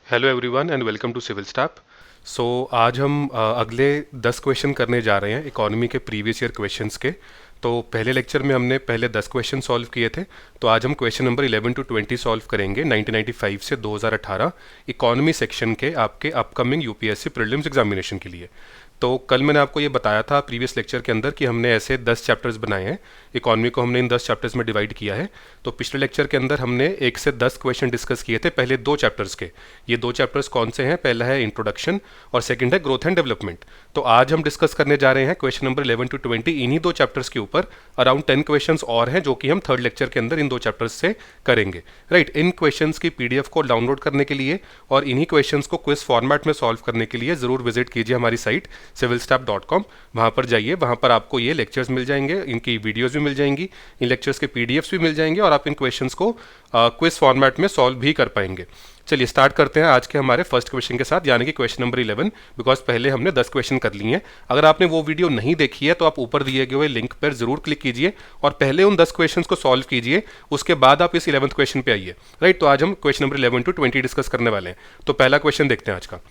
Hello everyone and welcome to civil step. So आज हम अगले 10 क्वेश्चन करने जा रहे हैं इकोनॉमी के प्रीवियस ईयर क्वेश्चंस के। तो पहले लेक्चर में हमने पहले 10 क्वेश्चन सॉल्व किए थे, तो आज हम क्वेश्चन नंबर 11 टू 20 सॉल्व करेंगे 1995 से 2018 इकोनॉमी सेक्शन के आपके अपकमिंग यूपीएससी प्रीलिम्स एग्जामिनेशन के लिए। तो कल मैंने आपको ये बताया था प्रीवियस लेक्चर के अंदर कि हमने ऐसे 10 चैप्टर्स बनाए हैं, इकोनॉमी को हमने इन 10 चैप्टर्स में डिवाइड किया है। तो पिछले लेक्चर के अंदर हमने 1 से 10 क्वेश्चन डिस्कस किए थे पहले 2 चैप्टर्स के। ये 2 चैप्टर्स कौन से हैं? पहला है इंट्रोडक्शन और सेकंड है ग्रोथ एंड डेवलपमेंट। तो आज हम डिस्कस करने जा रहे हैं क्वेश्चन नंबर 11 टू 20 इन्हीं 2 चैप्टर्स के ऊपर। अराउंड 10 क्वेश्चंस और हैं जो कि हम थर्ड लेक्चर के अंदर इन 2 चैप्टर्स से करेंगे। राइट, इन क्वेश्चंस की पीडीएफ को डाउनलोड करने के लिए और इन्हीं क्वेश्चंस को क्विज फॉर्मेट में सॉल्व करने के लिए ज़रूर विजिट कीजिए हमारी साइट civilstaff.com। वहाँ पर जाइए, वहाँ पर आपको ये लेक्चर्स मिल जाएंगे, इनकी वीडियोज़ भी मिल जाएंगी, इन लेक्चर्स के पीडीएफ्स भी मिल जाएंगे और आप इन क्वेश्चंस को क्विज फॉर्मेट में सॉल्व भी कर पाएंगे। चलिए स्टार्ट करते हैं आज के हमारे फर्स्ट क्वेश्चन के साथ, यानी कि क्वेश्चन नंबर 11। बिकॉज पहले हमने 10 क्वेश्चन कर लिए हैं। अगर आपने वो वीडियो नहीं देखी है तो आप ऊपर दिए गए हुए लिंक पर जरूर क्लिक कीजिए और पहले उन 10 क्वेश्चन को सॉल्व कीजिए, उसके बाद आप इस 11th क्वेश्चन पे आइए। राइट, तो आज हम क्वेश्चन नंबर 11 टू 20 डिस्कस करने वाले हैं। तो पहला क्वेश्चन देखते हैं आज का।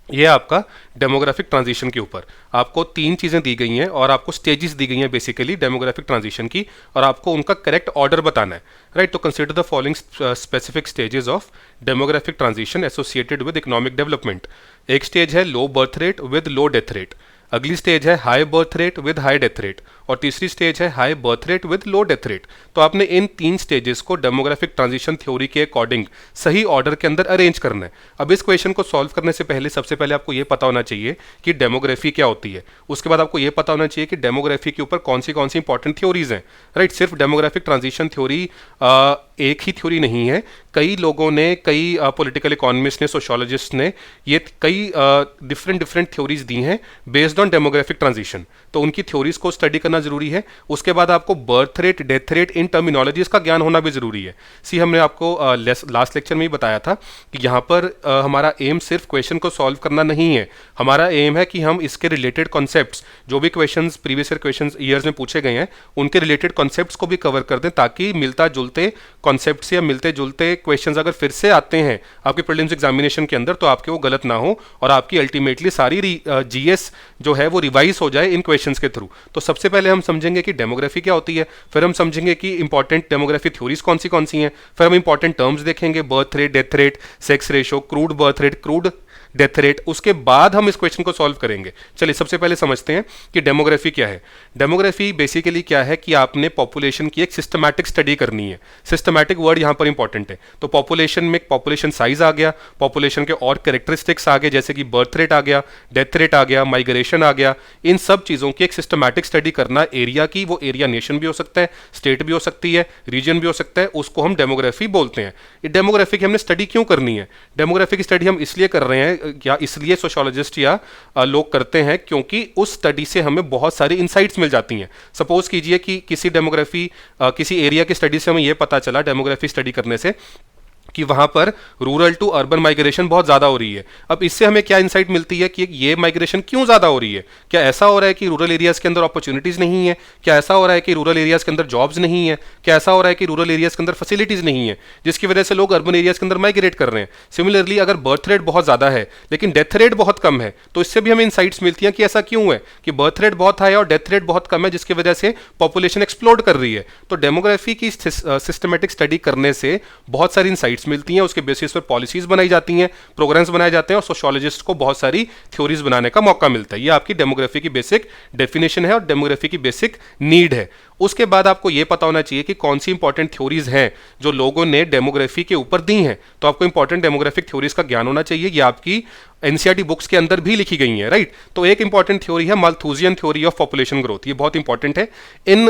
ये आपका डेमोग्राफिक ट्रांजिशन के ऊपर आपको 3 चीज़ें दी गई हैं और आपको स्टेजेस दी गई हैं बेसिकली डेमोग्राफिक ट्रांजिशन की, और आपको उनका करेक्ट ऑर्डर बताना है। राइट, तो consider the following specific stages of demographic transition associated with economic development. एक स्टेज है low birth rate with low death rate, अगली स्टेज है high birth rate with high death rate, और तीसरी stage है high birth rate with low death rate. तो आपने इन 3 stages को डेमोग्राफिक ट्रांजिशन थ्योरी के अकॉर्डिंग सही ऑर्डर के अंदर अरेंज करना है। अब इस क्वेश्चन को सॉल्व करने से पहले सबसे पहले आपको ये पता होना चाहिए कि डेमोग्राफी क्या होती है। उसके बाद आपको ये पता होना चाहिए कि डेमोग्राफी के ऊपर कौन सी इंपॉर्टेंट थ्योरीज हैं। राइट, सिर्फ डेमोग्राफिक ट्रांजिशन थ्योरी एक ही थ्योरी नहीं है। कई लोगों ने, कई पॉलिटिकल इकोनॉमिस्ट ने, सोशोलॉजिस्ट ने ये कई डिफरेंट थ्योरीज दी हैं बेस्ड ऑन डेमोग्राफिक ट्रांजिशन। तो उनकी थ्योरीज को स्टडी करना जरूरी है। उसके बाद आपको बर्थ रेट, डेथ रेट, इन टर्मिनोलॉजीज का ज्ञान होना भी जरूरी है। हमने आपको लास्ट लेक्चर में ही बताया था कि यहाँ पर हमारा एम सिर्फ क्वेश्चन को सॉल्व करना नहीं है। हमारा एम है कि हम इसके रिलेटेड कॉन्सेप्ट्स, जो भी questions previous year question years में पूछे गए हैं, उनके रिलेटेड कॉन्सेप्ट्स को भी कवर कर दें, ताकि मिलता जुलते कॉन्सेप्ट्स या मिलते जुलते क्वेश्चंस अगर फिर से आते हैं आपके प्रीलिम्स एग्जामिनेशन के अंदर तो आपके वो गलत ना हो और आपकी अल्टीमेटली सारी जीएस जो है वो रिवाइज हो जाए इन क्वेश्चंस के थ्रू। तो सबसे पहले हम समझेंगे कि डेमोग्राफी क्या होती है, फिर हम समझेंगे कि इंपॉर्टेंट डेमोग्राफी थ्योरीज कौन सी हैं, फिर हम इंपॉर्टेंट टर्म्स देखेंगे, birth rate, death rate, sex ratio, crude birth rate, crude death rate. उसके बाद हम इस क्वेश्चन को सॉल्व करेंगे। चलिए सबसे पहले समझते हैं कि डेमोग्राफी क्या है। डेमोग्राफी बेसिकली क्या है कि आपने पॉपुलेशन की एक सिस्टमैटिक स्टडी करनी है। सिस्टमैटिक वर्ड यहां पर इंपॉर्टेंट है। तो पॉपुलेशन में पॉपुलेशन साइज आ गया, पॉपुलेशन के और कैरेक्टरिस्टिक्स आ गए, जैसे कि बर्थ रेट आ गया, डेथ रेट आ गया, माइग्रेशन आ गया। इन सब चीज़ों की एक सिस्टमैटिक स्टडी करना एरिया की, वो एरिया नेशन भी हो सकता है, स्टेट भी हो सकती है, रीजन भी हो सकता है, उसको हम डेमोग्राफी बोलते हैं। ये डेमोग्राफी की हमने स्टडी क्यों करनी है? डेमोग्राफी की स्टडी हम इसलिए कर रहे हैं या इसलिए सोशोलॉजिस्ट या लोग करते हैं क्योंकि उस स्टडी से हमें बहुत सारी इनसाइट्स मिल जाती हैं। सपोज कीजिए कि किसी डेमोग्राफी किसी एरिया की स्टडी से हमें यह पता चला डेमोग्राफी स्टडी करने से कि वहां पर रूरल टू अर्बन माइग्रेशन बहुत ज्यादा हो रही है। अब इससे हमें क्या इंसाइट मिलती है कि ये माइग्रेशन क्यों ज्यादा हो रही है? क्या ऐसा हो रहा है कि रूरल एरियाज के अंदर अपॉर्चुनिटीज नहीं है? क्या ऐसा हो रहा है कि रूरल एरियाज के अंदर जॉब्स नहीं है? क्या ऐसा हो रहा है कि रूरल एरियाज के अंदर फैसिलिटीज नहीं है जिसकी वजह से लोग अर्बन एरियाज के अंदर माइग्रेट कर रहे हैं? सिमिलरली अगर बर्थ रेट बहुत ज्यादा है लेकिन डेथ रेट बहुत कम है तो इससे भी हमें इंसाइट्स मिलती हैं कि ऐसा क्यों है कि बर्थ रेट बहुत हाई और डेथ रेट बहुत कम है, जिसकी वजह से पॉपुलेशन एक्सप्लोड कर रही है। तो डेमोग्राफी की सिस्टमेटिक स्टडी करने से बहुत सारी इंसाइट्स मिलती हैं, उसके बेसिस पर पॉलिसीज बनाई जाती हैं, प्रोग्राम्स बनाए जाते हैं और सोशोलॉजिस्ट को बहुत सारी थ्योरीज बनाने का मौका मिलता है। ये आपकी डेमोग्राफी की बेसिक डेफिनेशन है और डेमोग्राफी की बेसिक नीड है। उसके बाद आपको यह पता होना चाहिए कि कौन सी इंपॉर्टेंट थ्योरीज हैं जो लोगों ने डेमोग्राफी के ऊपर दी हैं। तो आपको इंपॉर्टेंट डेमोग्राफिक थ्योरीज का ज्ञान होना चाहिए। ये आपकी एनसीईआरटी बुक्स के अंदर भी लिखी गई हैं। राइट, तो एक इंपॉर्टेंट थ्योरी है माल्थूजियन थ्योरी ऑफ पॉपुलेशन ग्रोथ। ये बहुत इंपॉर्टेंट है। इन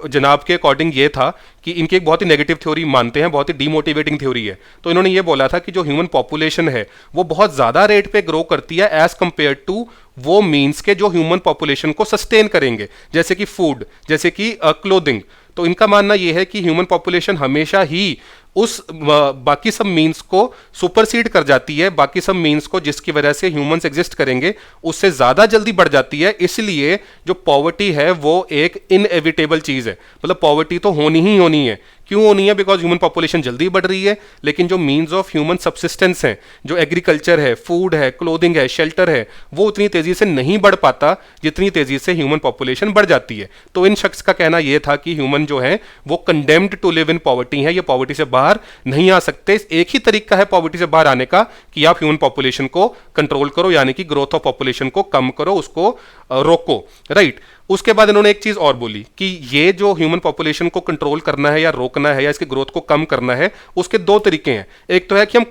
जनाब के अकॉर्डिंग ये था कि इनकी एक बहुत ही नेगेटिव थ्योरी मानते हैं, बहुत ही डीमोटिवेटिंग थ्योरी है। तो इन्होंने ये बोला था कि जो ह्यूमन पॉपुलेशन है वो बहुत ज्यादा रेट पे ग्रो करती है एज कंपेयर टू वो मीन्स के जो ह्यूमन पॉपुलेशन को सस्टेन करेंगे, जैसे कि फूड, जैसे कि क्लोथिंग। तो इनका मानना यह है कि ह्यूमन पॉपुलेशन हमेशा ही उस बाकी सब मीन्स को सुपरसीड कर जाती है, बाकी सब मीन्स को जिसकी वजह से ह्यूमंस एग्जिस्ट करेंगे उससे ज़्यादा जल्दी बढ़ जाती है। इसलिए जो पॉवर्टी है वो एक इनएविटेबल चीज़ है, मतलब पॉवर्टी तो होनी ही होनी है, क्यों होनी है? बिकॉज ह्यूमन पॉपुलेशन जल्दी बढ़ रही है, लेकिन जो मीन्स ऑफ ह्यूमन सब्सिस्टेंस है, जो एग्रीकल्चर है, फूड है, क्लोथिंग है, शेल्टर है, वो उतनी तेजी से नहीं बढ़ पाता जितनी तेजी से ह्यूमन पॉपुलेशन बढ़ जाती है। तो इन शख्स का कहना यह था कि ह्यूमन जो है वो condemned to live in poverty है, ये पॉवर्टी से बाहर नहीं आ सकते। एक ही तरीका है पॉवर्टी से बाहर आने का कि आप ह्यूमन पॉपुलेशन को कंट्रोल करो, यानी कि ग्रोथ ऑफ पॉपुलेशन को कम करो, उसको रोको, राइट। उसके बाद इन्होंने एक चीज और बोली कि ये जो ह्यूमन पॉपुलेशन को कंट्रोल करना है या रोकना है या इसकी ग्रोथ को कम करना है, उसके दो तरीके हैं। एक तो है कि हम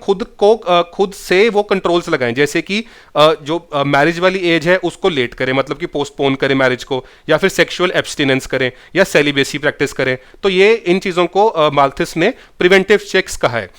खुद से वो कंट्रोल्स लगाएं, जैसे कि जो मैरिज वाली एज है उसको लेट करें, मतलब कि पोस्टपोन करें मैरिज को, या फिर सेक्सुअल एब्सटिनेंस करें या सेलिबेसी प्रैक्टिस करें। तो ये इन चीजों को माल्थस ने प्रिवेंटिव चेक्स कहा है।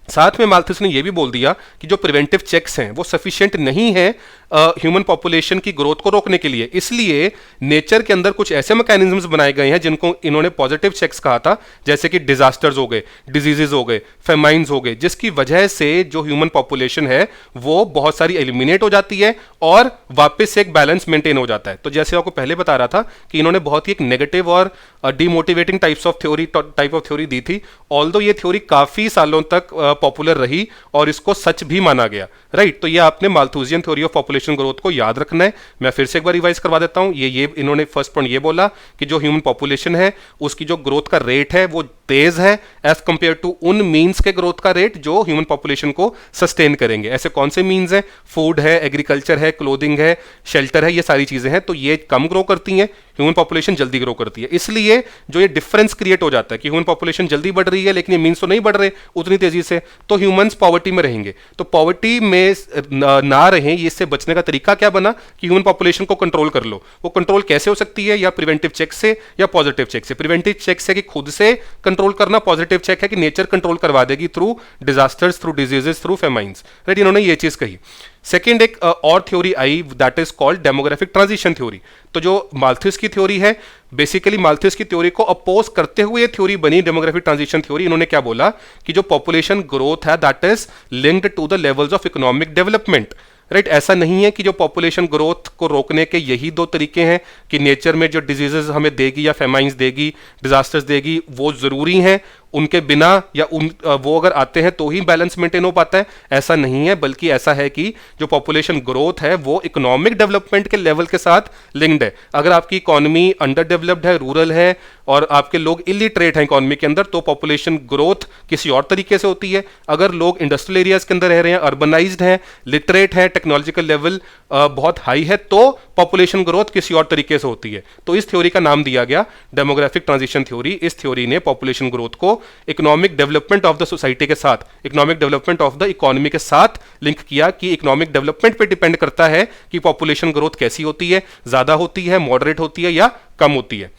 साथ में माल्थस ने यह भी बोल दिया कि जो प्रिवेंटिव चेक्स हैं वो सफिशिएंट नहीं है ह्यूमन पॉपुलेशन की ग्रोथ को रोकने के लिए। इसलिए नेचर के अंदर कुछ ऐसे मैकेनिज्म्स बनाए गए हैं जिनको इन्होंने पॉजिटिव चेक्स कहा था, जैसे कि डिजास्टर्स हो गए, डिजीजेज हो गए, फेमाइन्स हो गए, जिसकी वजह से जो ह्यूमन पॉपुलेशन है वो बहुत सारी एलिमिनेट हो जाती है और वापस से एक बैलेंस मेंटेन हो जाता है। तो जैसे आपको पहले बता रहा था कि इन्होंने बहुत ही एक नेगेटिव और डिमोटिवेटिंग टाइप ऑफ थ्योरी दी थी। ऑल्दो ये थ्योरी काफी सालों तक पॉपुलर रही और इसको सच भी माना गया, राइट। तो ये आपने Malthusian theory of population growth को याद रखना है। मैं फिर से एक बार रिवाइज करवा देता हूं। ये इन्होंने फर्स्ट पॉइंट ये बोला कि जो ह्यूमन पॉपुलेशन है उसकी जो ग्रोथ का रेट है वो तेज है एज कंपेयर टू उन मीन्स के ग्रोथ का रेट जो ह्यूमन पॉपुलेशन को सस्टेन करेंगे। ऐसे कौन से मीन्स हैं? फूड है, एग्रीकल्चर है, क्लोथिंग है, शेल्टर है, ये सारी चीजें हैं। तो ये कम ग्रो करती हैं, ह्यूमन पॉपुलेशन जल्दी ग्रो करती है। इसलिए जो ये डिफरेंस क्रिएट हो जाता है कि ह्यूमन पॉपुलेशन जल्दी बढ़ रही है लेकिन ये मीन्स तो नहीं बढ़ रहे उतनी तेजी से, तो ह्यूमंस पॉवर्टी में रहेंगे। तो पॉवर्टी में ना रहें, ये इससे बचने का तरीका क्या बना कि ह्यूमन पॉपुलेशन को कंट्रोल कर लो। वो कंट्रोल कैसे हो सकती है? या प्रिवेंटिव चेक से या पॉजिटिव चेक से। प्रिवेंटिव चेक से कि खुद से कंट्रोल करना, पॉजिटिव चेक है कि नेचर कंट्रोल करवा देगी through disasters, through diseases, through famines, right. इन्होंने ये चीज कही। सेकेंड एक और theory I, that is called demographic transition theory. तो जो माल्थस की थ्योरी है, बेसिकली माल्थस की थ्योरी को अपोज करते हुए थ्योरी बनी डेमोग्राफिक ट्रांजिशन थ्योरी। इन्होंने क्या बोला कि जो पॉपुलेशन ग्रोथ है that is linked to the levels of economic development, right. ऐसा नहीं है कि जो पॉपुलेशन ग्रोथ को रोकने के यही दो तरीके हैं कि नेचर में जो डिजीजेस हमें देगी या फेमाइंस देगी, डिजास्टर्स देगी, वो जरूरी हैं, उनके बिना या वो अगर आते हैं तो ही बैलेंस मेंटेन हो पाता है। ऐसा नहीं है, बल्कि ऐसा है कि जो पॉपुलेशन ग्रोथ है वो इकोनॉमिक डेवलपमेंट के लेवल के साथ लिंक्ड है। अगर आपकी इकोनॉमी अंडर डेवलप्ड है, रूरल है और आपके लोग इलिटरेट हैं इकोनॉमी के अंदर, तो पॉपुलेशन ग्रोथ किसी और तरीके से होती है। अगर लोग इंडस्ट्रियल एरियाज के अंदर रह रहे हैं, अर्बनाइज्ड हैं, लिटरेट है, टेक्नोलॉजिकल लेवल बहुत हाई है, तो पॉपुलेशन ग्रोथ किसी और तरीके से होती है। तो इस थ्योरी का नाम दिया गया डेमोग्राफिक ट्रांजिशन थ्योरी। इस थ्योरी ने पॉपुलेशन ग्रोथ को economic development of the society के साथ, economic development of the economy के साथ लिंक किया कि इकोनॉमिक डेवलपमेंट पे डिपेंड करता है कि पॉपुलेशन ग्रोथ कैसी होती है, ज्यादा होती है, मॉडरेट होती है या कम होती है,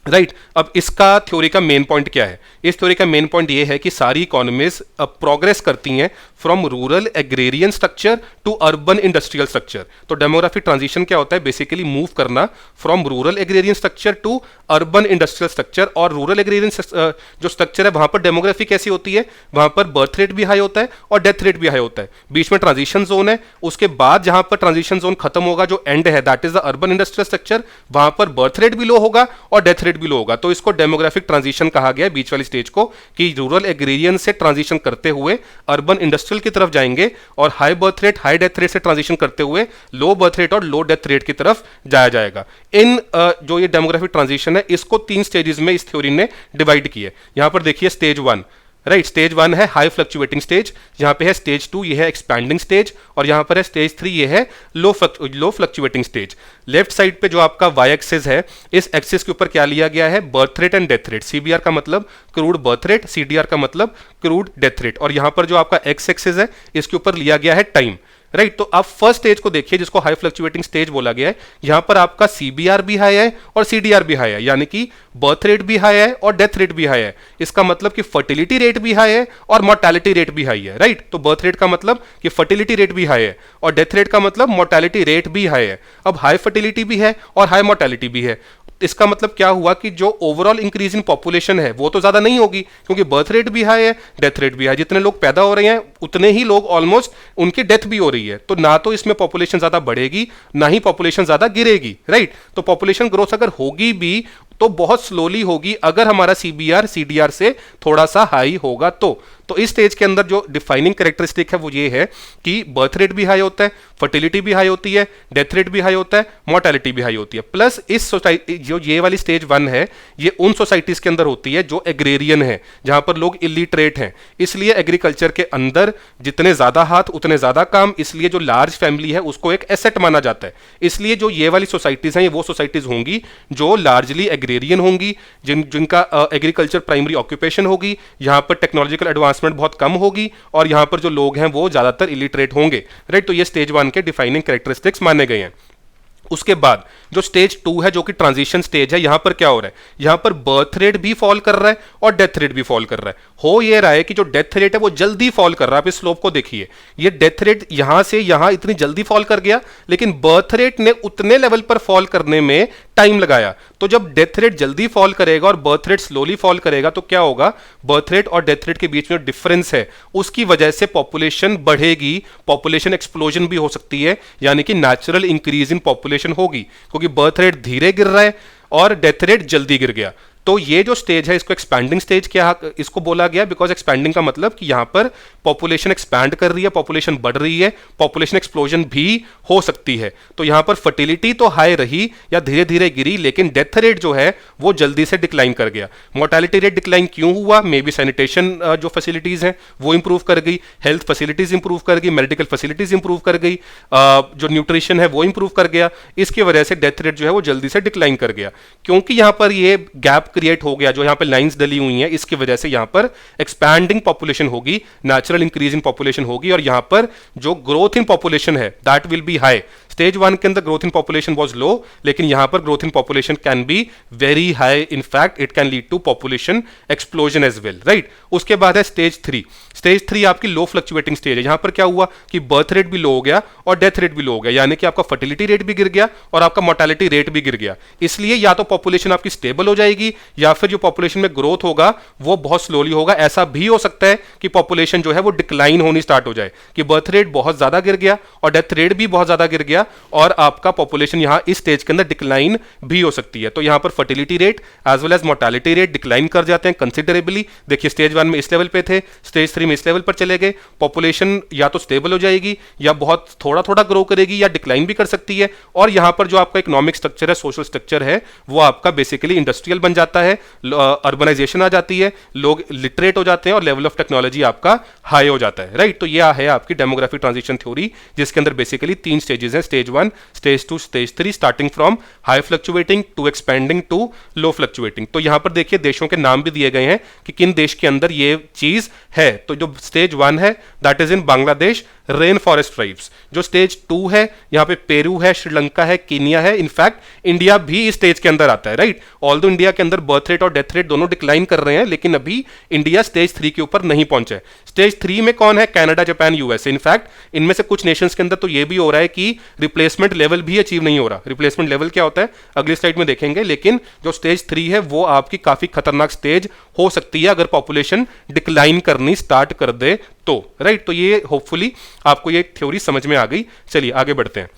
राइट। अब इसका थ्योरी का मेन पॉइंट क्या है? इस थ्योरी का मेन पॉइंट ये है कि सारी इकोनॉमीज अब प्रोग्रेस करती हैं from rural agrarian structure to urban industrial structure. तो डेमोग्राफिक ट्रांजिशन क्या होता है? बेसिकली मूव करना from rural agrarian structure to urban industrial structure. और रूरल एग्रेरियन जो स्ट्रक्चर है वहां पर डेमोग्राफी कैसी होती है? वहां पर बर्थ रेट भी हाई होता है और डेथ रेट भी हाई होता है। बीच में ट्रांजिशन जोन है, उसके बाद जहां पर ट्रांजिशन जोन खत्म होगा, जो एंड है that is the urban industrial structure, वहां पर बर्थ रेट भी लो होगा और डेथ रेट भी लो होगा। तो इसको डेमोग्राफिक ट्रांजिशन कहा गया है, बीच वाली स्टेज को, कि रूरल एग्रेरियन से ट्रांजिशन करते हुए अर्बन इंडस्ट्रियल की तरफ जाएंगे और high birth rate, high death rate से ट्रांजिशन करते हुए लो बर्थ रेट और लो डेथ रेट की तरफ जाया जाएगा। इन जो ये डेमोग्राफिक ट्रांजिशन है, इसको 3 स्टेजेस में इस थ्योरी ने डिवाइड किया है। यहां पर देखिए स्टेज 1, राइट। स्टेज 1 है हाई फ्लक्चुएटिंग स्टेज, यहां पे है स्टेज 2, ये है एक्सपैंडिंग स्टेज, और यहां पर है स्टेज 3, ये है लो फ्लक्चुएटिंग स्टेज। लेफ्ट साइड पे जो आपका वाई एक्सिस है, इस एक्सिस के ऊपर क्या लिया गया है? Birth rate and death rate. CBR का मतलब क्रूड बर्थ रेट, सीडीआर का मतलब क्रूड डेथ रेट। और यहां पर जो आपका एक्स एक्सिस है, इसके ऊपर लिया गया है टाइम, राइट। तो आप फर्स्ट स्टेज को देखिए जिसको हाई फ्लक्चुएटिंग स्टेज बोला गया है। यहां पर आपका सीबीआर भी हाई है और सीडीआर भी हाई है, यानी कि बर्थ रेट भी हाई है और डेथ रेट भी हाई है। इसका मतलब कि फर्टिलिटी रेट भी हाई है और मोर्टेलिटी रेट भी हाई है, राइट। तो बर्थ रेट का मतलब कि फर्टिलिटी रेट भी हाई है और डेथ रेट का मतलब मोर्टेलिटी रेट भी हाई है। अब हाई फर्टिलिटी भी है और हाई मोर्टेलिटी भी है, इसका मतलब क्या हुआ कि जो ओवरऑल इंक्रीज इन पॉपुलेशन है वो तो ज्यादा नहीं होगी, क्योंकि बर्थ रेट भी हाई है, डेथ रेट भी है। जितने लोग पैदा हो रहे हैं उतने ही लोग ऑलमोस्ट उनकी डेथ भी हो रही है। तो ना तो इसमें पॉपुलेशन ज्यादा बढ़ेगी, ना ही पॉपुलेशन ज्यादा गिरेगी, राइट। तो पॉपुलेशन ग्रोथ अगर होगी भी तो बहुत स्लोली होगी अगर हमारा सीबीआर सीडीआर से थोड़ा सा हाई होगा तो इस स्टेज के अंदर जो डिफाइनिंग कैरेक्टरिस्टिक है वो ये है कि बर्थ रेट भी हाई होता है, फर्टिलिटी भी हाई होती है, डेथ रेट भी हाई होता है, मोर्टेलिटी भी हाई होती है। प्लस इस सोसाइटी जो ये वाली स्टेज 1 है ये उन सोसाइटीज के अंदर होती है जो एग्रेरियन है, जहां पर लोग इलिटरेट हैं, इसलिए एग्रीकल्चर के अंदर जितने ज्यादा हाथ उतने ज्यादा काम, इसलिए जो लार्ज फैमिली है उसको एक एसेट माना जाता है। इसलिए जो ये वाली सोसाइटीज हैं ये वो सोसाइटीज होंगी जो लार्जली एग्रेरियन होंगी, जिनका एग्रीकल्चर प्राइमरी ऑक्यूपेशन होगी, यहां पर टेक्नोलॉजिकल एडवांसमेंट बहुत कम होगी और यहां पर जो लोग हैं वो ज्यादातर इलिटरेट होंगे, राइट। तो ये स्टेज 1 के डिफाइनिंग कैरेक्टरिस्टिक्स माने गए हैं। उसके बाद जो स्टेज 2 है जो कि ट्रांजिशन स्टेज है, यहां पर क्या हो रहा है, यहां पर बर्थ रेट भी फॉल कर रहा है और डेथ रेट भी फॉल कर रहा है। हो ये रहा है कि जो डेथ रेट है वो जल्दी फॉल कर रहा है। आप इस स्लोप को देखिए, ये डेथ रेट यहां से यहां इतनी जल्दी फॉल कर गया, लेकिन बर्थ रेट ने उतने लेवल पर फॉल करने में टाइम लगाया। तो जब डेथ रेट जल्दी फॉल करेगा और बर्थ रेट स्लोली फॉल करेगा तो क्या होगा, बर्थ रेट और डेथ रेट के बीच में जो डिफरेंस है उसकी वजह से पॉपुलेशन बढ़ेगी, पॉपुलेशन एक्सप्लोजन भी हो सकती है, यानी कि नेचुरल इंक्रीज इन पॉपुलेशन होगी, क्योंकि बर्थ रेट धीरे गिर रहा है और डेथ रेट जल्दी गिर गया। तो ये जो स्टेज है इसको एक्सपैंडिंग स्टेज क्या इसको बोला गया, बिकॉज एक्सपैंडिंग का मतलब कि यहां पर पॉपुलेशन एक्सपैंड कर रही है, पॉपुलेशन बढ़ रही है, पॉपुलेशन एक्सप्लोजन भी हो सकती है। तो यहां पर फर्टिलिटी तो हाई रही या धीरे धीरे गिरी, लेकिन डेथ रेट जो है वो जल्दी से डिक्लाइन कर गया। मोर्टेलिटी रेट डिक्लाइन क्यों हुआ, मे बी सैनिटेशन जो फैसिलिटीज हैं वो इंप्रूव कर गई, हेल्थ फैसिलिटीज इंप्रूव कर गई, मेडिकल फैसिलिटीज इंप्रूव कर गई, जो न्यूट्रिशन है वो इंप्रूव कर गया, इसकी वजह से डेथ रेट जो है वो जल्दी से डिक्लाइन कर गया। क्योंकि यहां पर ये गैप क्रिएट हो गया, जो यहां पे लाइंस डली हुई हैं, इसकी वजह से यहां पर एक्सपैंडिंग पॉपुलेशन होगी, नेचुरल इंक्रीज इन पॉपुलेशन होगी, और यहां पर जो ग्रोथ इन पॉपुलेशन है that will be high. Stage 1 के अंदर growth in population was low, लेकिन यहां पर growth in population can be very high, in fact it can lead to population explosion as well, right. उसके बाद है stage 3। Stage 3 आपकी लो फ्लक्चुएटिंग स्टेज है। यहां पर क्या हुआ कि बर्थ रेट भी लो हो गया और डेथ रेट भी लो हो गया, यानी कि आपका फर्टिलिटी रेट भी गिर गया और आपका मोर्टेलिटी रेट भी गिर गया। इसलिए या तो पॉपुलेशन आपकी स्टेबल हो जाएगी या फिर जो पॉपुलेशन में ग्रोथ होगा वो बहुत स्लोली होगा। ऐसा भी हो सकता है कि पॉपुलेशन जो है वो डिक्लाइन होनी स्टार्ट हो जाए, कि बर्थ रेट बहुत ज्यादा गिर गया और डेथ रेट भी बहुत ज्यादा गिर गया और आपका पॉपुलेशन यहां इस स्टेज के अंदर डिक्लाइन भी हो सकती है। तो यहां पर fertility rate as well as mortality rate decline कर जाते हैं कंसिडरेबली। देखिए स्टेज 1 में इस लेवल पे थे, स्टेज 3 में इस लेवल पर चले गए। पॉपुलेशन या तो स्टेबल हो जाएगी या बहुत थोड़ा थोड़ा ग्रो करेगी या डिक्लाइन भी कर सकती है। और यहां पर जो आपका इकोनॉमिक स्ट्रक्चर है, सोशल स्ट्रक्चर है, वो आपका बेसिकली इंडस्ट्रियल बन जाता है, अर्बनाइजेशन आ जाती है, लोग लिटरेट हो जाते हैं और लेवल ऑफ टेक्नोलॉजी आपका हाई हो जाता है, राइट। तो यह है आपकी डेमोग्राफिक ट्रांजिशन थ्योरी, जिसके अंदर बेसिकली 3 स्टेजेस हैं, stage 1, stage 2, stage 3, starting from high fluctuating to expanding to low fluctuating. तो यहां पर देखिए देशों के नाम भी दिए गए हैं कि किन देश के अंदर ये चीज है। तो जो स्टेज 1 है that is in Bangladesh, rain forest tribes. जो स्टेज 2 है यहां पे पेरू है, श्रीलंका है, कीनिया है, इनफैक्ट इंडिया भी इस स्टेज के अंदर आता है, राइट। ऑल्दो इंडिया के अंदर बर्थ रेट और डेथ रेट दोनों डिक्लाइन कर रहे हैं, लेकिन अभी इंडिया स्टेज 3 के ऊपर नहीं पहुंचा है। स्टेज 3 में कौन है, कनाडा, जापान, यूएसए। इनफैक्ट इनमें से कुछ नेशंस के अंदर तो ये भी हो रहा है कि रिप्लेसमेंट लेवल भी अचीव नहीं हो रहा। रिप्लेसमेंट लेवल क्या होता है अगली स्लाइड में देखेंगे, लेकिन जो स्टेज 3 है वो आपकी काफी खतरनाक स्टेज हो सकती है अगर पॉपुलेशन डिक्लाइन करनी स्टार्ट कर दे तो, राइट। तो ये होपफुली आपको ये थ्योरी समझ में आ गई। चलिए आगे बढ़ते हैं।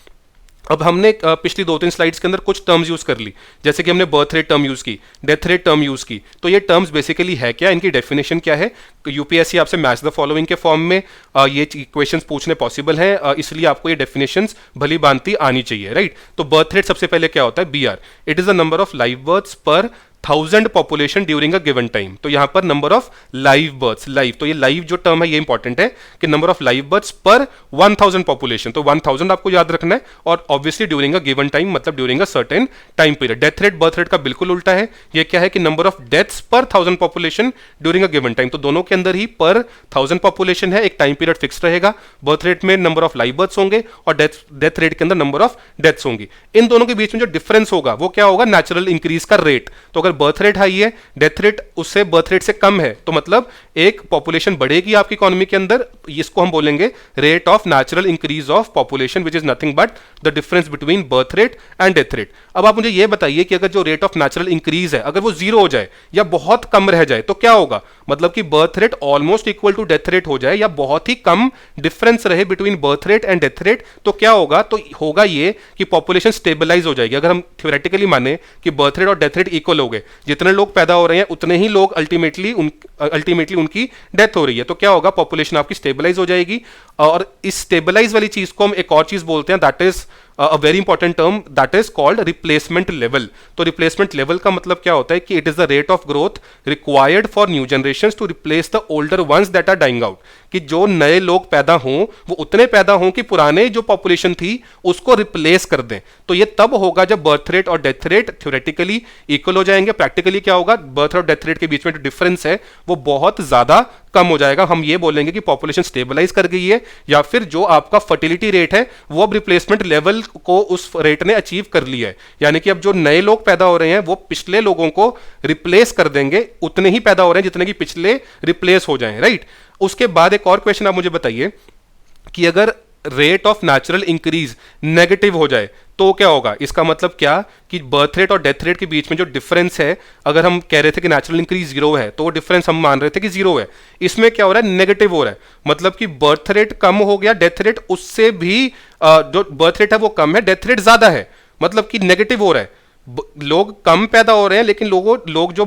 अब हमने पिछली 2-3 स्लाइड्स के अंदर कुछ टर्म्स यूज कर ली, जैसे कि हमने बर्थ रेट टर्म यूज की, डेथ रेट टर्म यूज की। तो ये टर्म्स बेसिकली है क्या, इनकी डेफिनेशन क्या है। यूपीएससी आपसे मैच द फॉलोइंग के फॉर्म में ये क्वेश्चंस पूछने पॉसिबल हैं, इसलिए आपको ये डेफिनेशंस भली भांति आनी चाहिए, राइट। तो बर्थ रेट सबसे पहले क्या होता है, BR, it is the number of live births per 1000 population during a given time. तो यहां पर number of live births, live, तो ये लाइव जो टर्म है ये इंपॉर्टेंट है कि number of live births per 1000 population, तो 1000 आपको याद रखना है, और obviously during a given time मतलब during a certain time period. Death rate birth rate का बिल्कुल उल्टा है, ये क्या है कि नंबर ऑफ डेथ्स पर 1000 population during a given time. तो दोनों के अंदर ही पर 1000 पॉपुलेशन है, एक टाइम पीरियड फिक्स रहेगा। बर्थ रेट में नंबर ऑफ लाइव बर्थ्स होंगे और डेथ रेट के अंदर नंबर ऑफ डेथ्स होंगी। इन दोनों के बीच में जो डिफरेंस होगा वो क्या होगा, नेचुरल इंक्रीज का रेट। तो अगर बर्थ रेट हाई है, डेथ रेट उससे बर्थ रेट से कम है, तो मतलब एक पॉपुलेशन बढ़ेगी आपकी इकोनॉमी के अंदर, इसको हम बोलेंगे rate of natural increase of population, which is nothing but the difference between birth rate and death rate. अब आप मुझे ये बताइए कि अगर जो रेट ऑफ नेचुरल इंक्रीज है अगर वो जीरो हो जाए या बहुत कम रह जाए तो क्या होगा? मतलब कि birth rate almost equal to death rate हो जाए या बहुत ही कम डिफरेंस रहे between birth rate and death rate, तो क्या होगा? तो होगा ये कि पॉपुलेशन स्टेबलाइज हो जाएगी। अगर हम थ्योरेटिकली माने कि बर्थ रेट और डेथ रेट इक्वल हो गए, जितने लोग पैदा हो रहे हैं उतने ही लोग अल्टीमेटली उनकी डेथ हो रही है, तो क्या होगा? पॉपुलेशन आपकी स्टेबलाइज हो जाएगी। और इस स्टेबलाइज वाली चीज को हम एक और चीज बोलते हैं, that is a very important term that is called replacement level। तो replacement level का मतलब क्या होता है कि it is the rate of growth required for new generations to replace the older ones that are dying out। कि जो नए लोग पैदा हों वो उतने पैदा हों कि पुराने जो पॉपुलेशन थी उसको रिप्लेस कर दें। तो ये तब होगा जब बर्थ रेट और डेथ रेट थ्योरेटिकली इक्वल हो जाएंगे। प्रैक्टिकली क्या होगा? बर्थ और डेथ रेट के बीच में जो डिफरेंस है वो बहुत ज्यादा कम हो जाएगा। हम ये बोलेंगे कि पॉपुलेशन स्टेबलाइज कर गई है, या फिर जो आपका फर्टिलिटी रेट है वो अब रिप्लेसमेंट लेवल को उस रेट ने अचीव कर लिया है। यानी कि अब जो नए लोग पैदा हो रहे हैं वो पिछले लोगों को रिप्लेस कर देंगे, उतने ही पैदा हो रहे हैं जितने कि पिछले रिप्लेस हो जाएं, राइट। उसके बाद एक और क्वेश्चन आप मुझे बताइए कि अगर rate of natural increase negative हो जाए तो क्या होगा? इसका मतलब क्या कि बर्थ रेट और डेथ रेट के बीच में जो डिफरेंस है, अगर हम कह रहे थे कि नेचुरल इंक्रीज जीरो है तो वो डिफरेंस हम मान रहे थे कि जीरो है, इसमें क्या हो रहा है? नेगेटिव हो रहा है। मतलब कि बर्थ रेट कम हो गया, डेथ रेट उससे भी जो बर्थ रेट है वो कम है, डेथ रेट ज्यादा है, मतलब कि नेगेटिव हो रहा है। लोग कम पैदा हो रहे हैं लेकिन लोग जो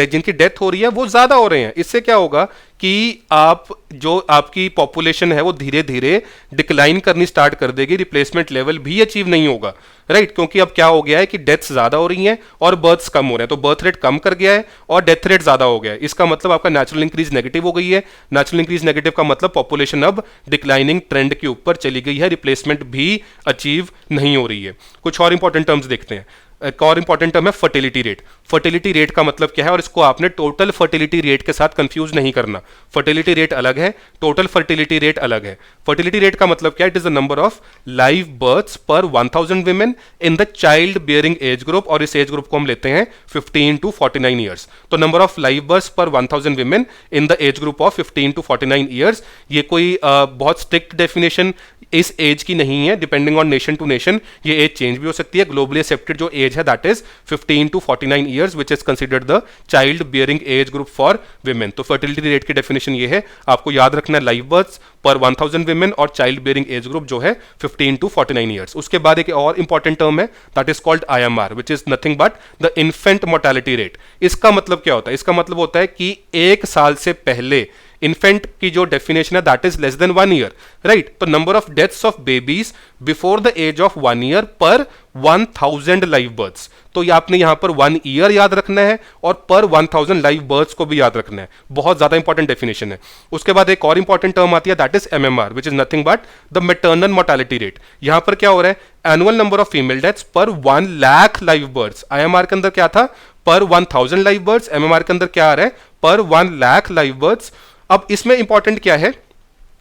जिनकी डेथ हो रही है वो ज्यादा हो रहे हैं। इससे क्या होगा कि आपकी पॉपुलेशन है वो धीरे धीरे डिक्लाइन करनी स्टार्ट कर देगी, रिप्लेसमेंट लेवल भी अचीव नहीं होगा, राइट। क्योंकि अब क्या हो गया है कि डेथ्स ज्यादा हो रही हैं और बर्थ्स कम हो रहे हैं, तो बर्थ रेट कम कर गया है और डेथ रेट ज्यादा हो गया है। इसका मतलब आपका नेचुरल इंक्रीज नेगेटिव हो गई है। नेचुरल इंक्रीज नेगेटिव का मतलब पॉपुलेशन अब डिक्लाइनिंग ट्रेंड के ऊपर चली गई है, रिप्लेसमेंट भी अचीव नहीं हो रही है। कुछ और इंपॉर्टेंट टर्म्स देखते हैं। एक और इंपॉर्टेंट टर्म है फर्टिलिटी रेट। फर्टिलिटी रेट का मतलब क्या है, और इसको आपने टोटल फर्टिलिटी रेट के साथ कंफ्यूज नहीं करना। फर्टिलिटी रेट अलग है, टोटल फर्टिलिटी रेट अलग है। फर्टिलिटी रेट का मतलब क्या है? It is the number of live births per 1000 women in the child bearing age group, और इस एज ग्रुप को हम लेते हैं 15 to 49 ईयर्स। तो number of live births per 1000 women in the age group of 15 to 49 years. ये कोई बहुत स्ट्रिक्ट डेफिनेशन इस एज की नहीं है, depending on nation to nation ये एज चेंज भी हो सकती है। ग्लोबली एक्सेप्टेड जो एज है that is 15 to 49 years, which is considered the child bearing age group for women. तो फर्टिलिटी रेट की डेफिनेशन ये है, आपको याद रखना है लाइव बर्थ्स पर 1000 विमेन और चाइल्ड बियरिंग एज ग्रुप जो है 15 to 49 ईयर्स। उसके बाद एक और इंपॉर्टेंट टर्म है that is called IMR, which is nothing but the infant mortality rate. इसका मतलब क्या होता है? इसका मतलब होता है कि एक साल से पहले इन्फेंट की जो डेफिनेशन है that is less than 1 year, right. तो number of deaths of babies before the age of 1 year per 1000 live births. तो ये आपने यहां पर 1 ईयर याद रखना है और पर 1000 लाइव बर्थ्स को भी याद रखना है। बहुत ज्यादा इंपॉर्टेंट डेफिनेशन है। उसके बाद एक और इंपॉर्टेंट टर्म आती है that is MMR, which is nothing but the maternal mortality rate. यहां पर क्या हो रहा है? Annual number of female deaths पर 1 लाख लाइव बर्थ्स। IMR के अंदर क्या था? पर 1000 लाइव बर्थ्स। MMR के अंदर क्या आ रहा है? पर 1 लाख लाइव बर्थ्स। अब इसमें इंपॉर्टेंट क्या है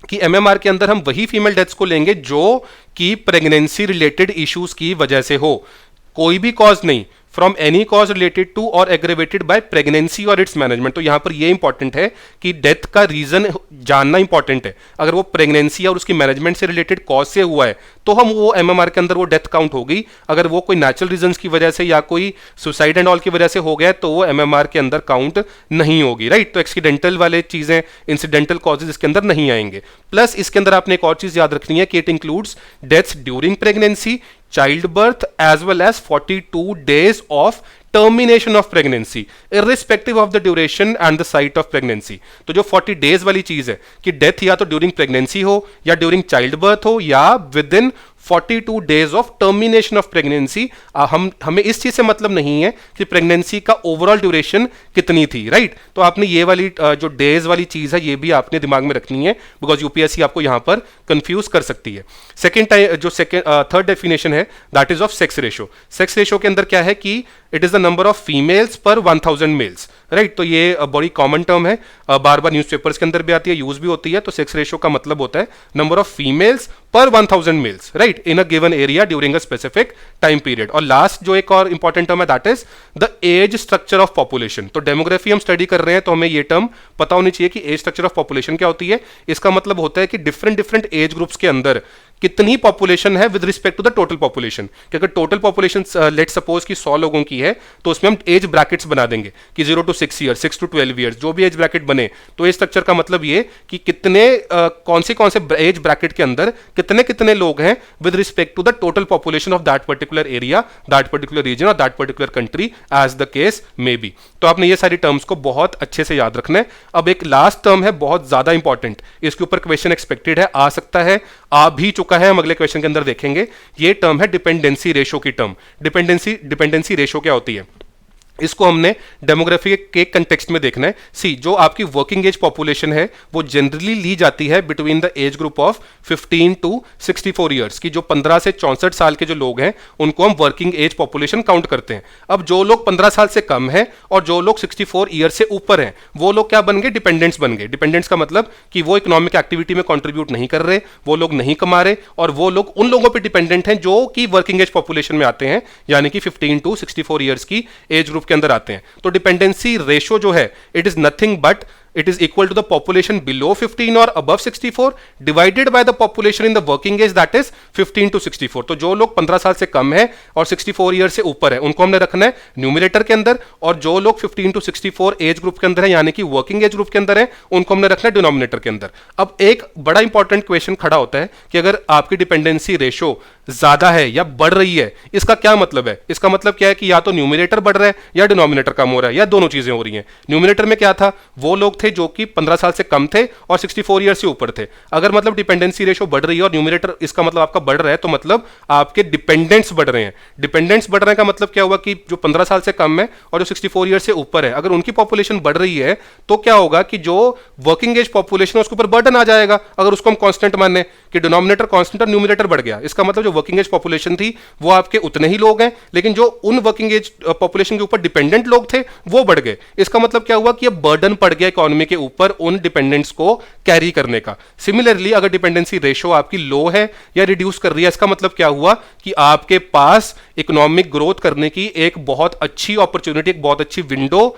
कि MMR के अंदर हम वही फीमेल डेथ्स को लेंगे जो कि प्रेगनेंसी रिलेटेड इश्यूज की वजह से हो, कोई भी कॉज नहीं, from any cause related to और एग्रेवेटेड बाय प्रेगनेंसी और इट्स मैनेजमेंट। तो यहां पर यह इंपॉर्टेंट है कि डेथ का रीजन जानना इंपॉर्टेंट है। अगर वो प्रेगनेंसी और उसकी मैनेजमेंट से रिलेटेड कॉज से हुआ है तो हम वो MMR के अंदर वो डेथ काउंट होगी। अगर वो कोई नेचुरल रीजंस की वजह से या कोई सुसाइड एंड ऑल की वजह से हो गया तो वो MMR के अंदर काउंट नहीं होगी, राइट। तो एक्सीडेंटल वाले चीजें, इंसिडेंटल कॉजेज इसके अंदर नहीं आएंगे। प्लस इसके अंदर आपने एक और चीज याद रखनी है कि it includes deaths during pregnancy, childbirth as well as 42 days of termination of pregnancy irrespective of the duration and the site of pregnancy। तो जो 40 days वाली चीज है कि डेथ या तो ड्यूरिंग प्रेगनेंसी हो या ड्यूरिंग चाइल्ड बर्थ हो या with in 42 days of termination of pregnancy. हमें इस चीज से मतलब नहीं है कि प्रेगनेंसी का ओवरऑल ड्यूरेशन कितनी थी, राइट। तो आपने ये वाली जो डेज वाली चीज है ये भी आपने दिमाग में रखनी है, बिकॉज यूपीएससी आपको यहां पर कंफ्यूज कर सकती है। थर्ड डेफिनेशन है that is of sex ratio. Sex ratio के अंदर क्या है कि it is the number of females per 1000 males. Right. तो ये बड़ी कॉमन टर्म है, बार बार न्यूज़पेपर्स के अंदर भी आती है, यूज भी होती है। तो सेक्स रेशियो का मतलब होता है number of females per 1000 males, right, in a given area during a specific time period. और लास्ट जो एक और इंपॉर्टेंट टर्म है that is the age structure of population. तो डेमोग्राफी हम स्टडी कर रहे हैं तो हमें ये टर्म पता होनी चाहिए कि एज स्ट्रक्चर ऑफ पॉपुलेशन क्या होती है। इसका मतलब होता है कि डिफरेंट डिफरेंट एज ग्रुप्स के अंदर कितनी पॉपुलेशन है with respect to the total population. कि अगर टोटल पॉपुलेशन लेट सपोज कि 100 लोगों की है तो उसमें हम एज ब्रैकेट्स बना देंगे कि 0 to 6 ईयर, 6 to 12 ईयर्स, जो भी एज ब्रैकेट बने। तो एज स्ट्रक्चर का मतलब ये कि कितने कौन से एज ब्रैकेट के अंदर कितने कितने लोग हैं with respect to the total population of that particular area, that particular region और that particular country as the case may be. तो आपने ये सारी टर्म्स को बहुत अच्छे से याद रखना है। अब एक लास्ट टर्म है बहुत ज्यादा इंपॉर्टेंट, इसके ऊपर क्वेश्चन एक्सपेक्टेड है, आ सकता है, आ भी चुका है, हम अगले क्वेश्चन के अंदर देखेंगे। ये टर्म है डिपेंडेंसी रेशो की टर्म। डिपेंडेंसी रेशो क्या होती है, इसको हमने डेमोग्राफी के कंटेक्स्ट में देखना है। सी, जो आपकी वर्किंग एज पॉपुलेशन है वो जनरली ली जाती है between the age group of 15 to 64 years की। जो 15 से 64 साल के जो लोग हैं उनको हम वर्किंग एज पॉपुलेशन काउंट करते हैं। अब जो लोग 15 साल से कम हैं और जो लोग 64 ईयर से ऊपर हैं वो लोग क्या बन गए, डिपेंडेंट्स बन गए। डिपेंडेंट्स का मतलब कि वो इकोनॉमिक एक्टिविटी में कंट्रीब्यूट नहीं कर रहे, वो लोग नहीं कमा रहे, और वो लोग उन लोगों पर डिपेंडेंट हैं जो कि वर्किंग एज पॉपुलेशन में आते हैं, यानी कि 15 to 64 ईयर्स की एज ग्रुप के अंदर आते हैं। तो डिपेंडेंसी रेशो जो है it is nothing but it is equal to the population below 15 or above 64 divided by the population in the working age that is 15 to 64। तो जो लोग 15 साल से कम है और 64 ईयर से ऊपर है उनको हमने रखना है न्यूमरेटर के अंदर, और जो लोग 15 to 64 एज ग्रुप के अंदर है यानी कि वर्किंग एज ग्रुप के अंदर है उनको हमने रखना है डिनोमिनेटर के अंदर। अब एक बड़ा इंपॉर्टेंट क्वेश्चन खड़ा होता है कि अगर आपकी डिपेंडेंसी रेशो ज्यादा है या बढ़ रही है, इसका क्या मतलब है? इसका मतलब क्या है कि या तो न्यूमरेटर बढ़ रहा है या डिनोमिनेटर कम हो रहा है, या दोनों चीजें हो रही हैं। न्यूमरेटर में क्या था, वो लोग थे जो कि 15 साल से कम थे और 64 ईयर से ऊपर थे। अगर मतलब डिपेंडेंसी रेशो बढ़ रही है और न्यूमरेटर इसका मतलब आपका बढ़ रहा है तो मतलब आपके डिपेंडेंट्स बढ़ रहे हैं। डिपेंडेंट्स बढ़ रहे हैं का मतलब क्या हुआ कि जो 15 साल से कम है और जो 64 ईयर से ऊपर है अगर उनकी पॉपुलेशन बढ़ रही है तो क्या होगा कि जो वर्किंग एज पॉपुलेशन है उसके ऊपर बर्डन आ जाएगा। अगर उसको हम कांस्टेंट माने कि डिनोमिनेटर कांस्टेंट और न्यूमरेटर बढ़ गया, इसका मतलब जो वर्किंग एज पॉपुलेशन थी वो आपके उतने ही लोग हैं, लेकिन जो उन वर्किंग एज पॉपुलेशन के ऊपर डिपेंडेंट लोग थे वो बढ़ गए। इसका मतलब क्या हुआ कि अब बर्डन पड़ गया इकोनॉमी के ऊपर उन डिपेंडेंट्स को कैरी करने का। सिमिलरली अगर डिपेंडेंसी रेशो आपकी लो है या रिड्यूस कर रही है, इसका मतलब क्या हुआ कि आपके पास इकोनॉमिक ग्रोथ करने की एक बहुत अच्छी अपॉर्चुनिटी, एक बहुत अच्छी विंडो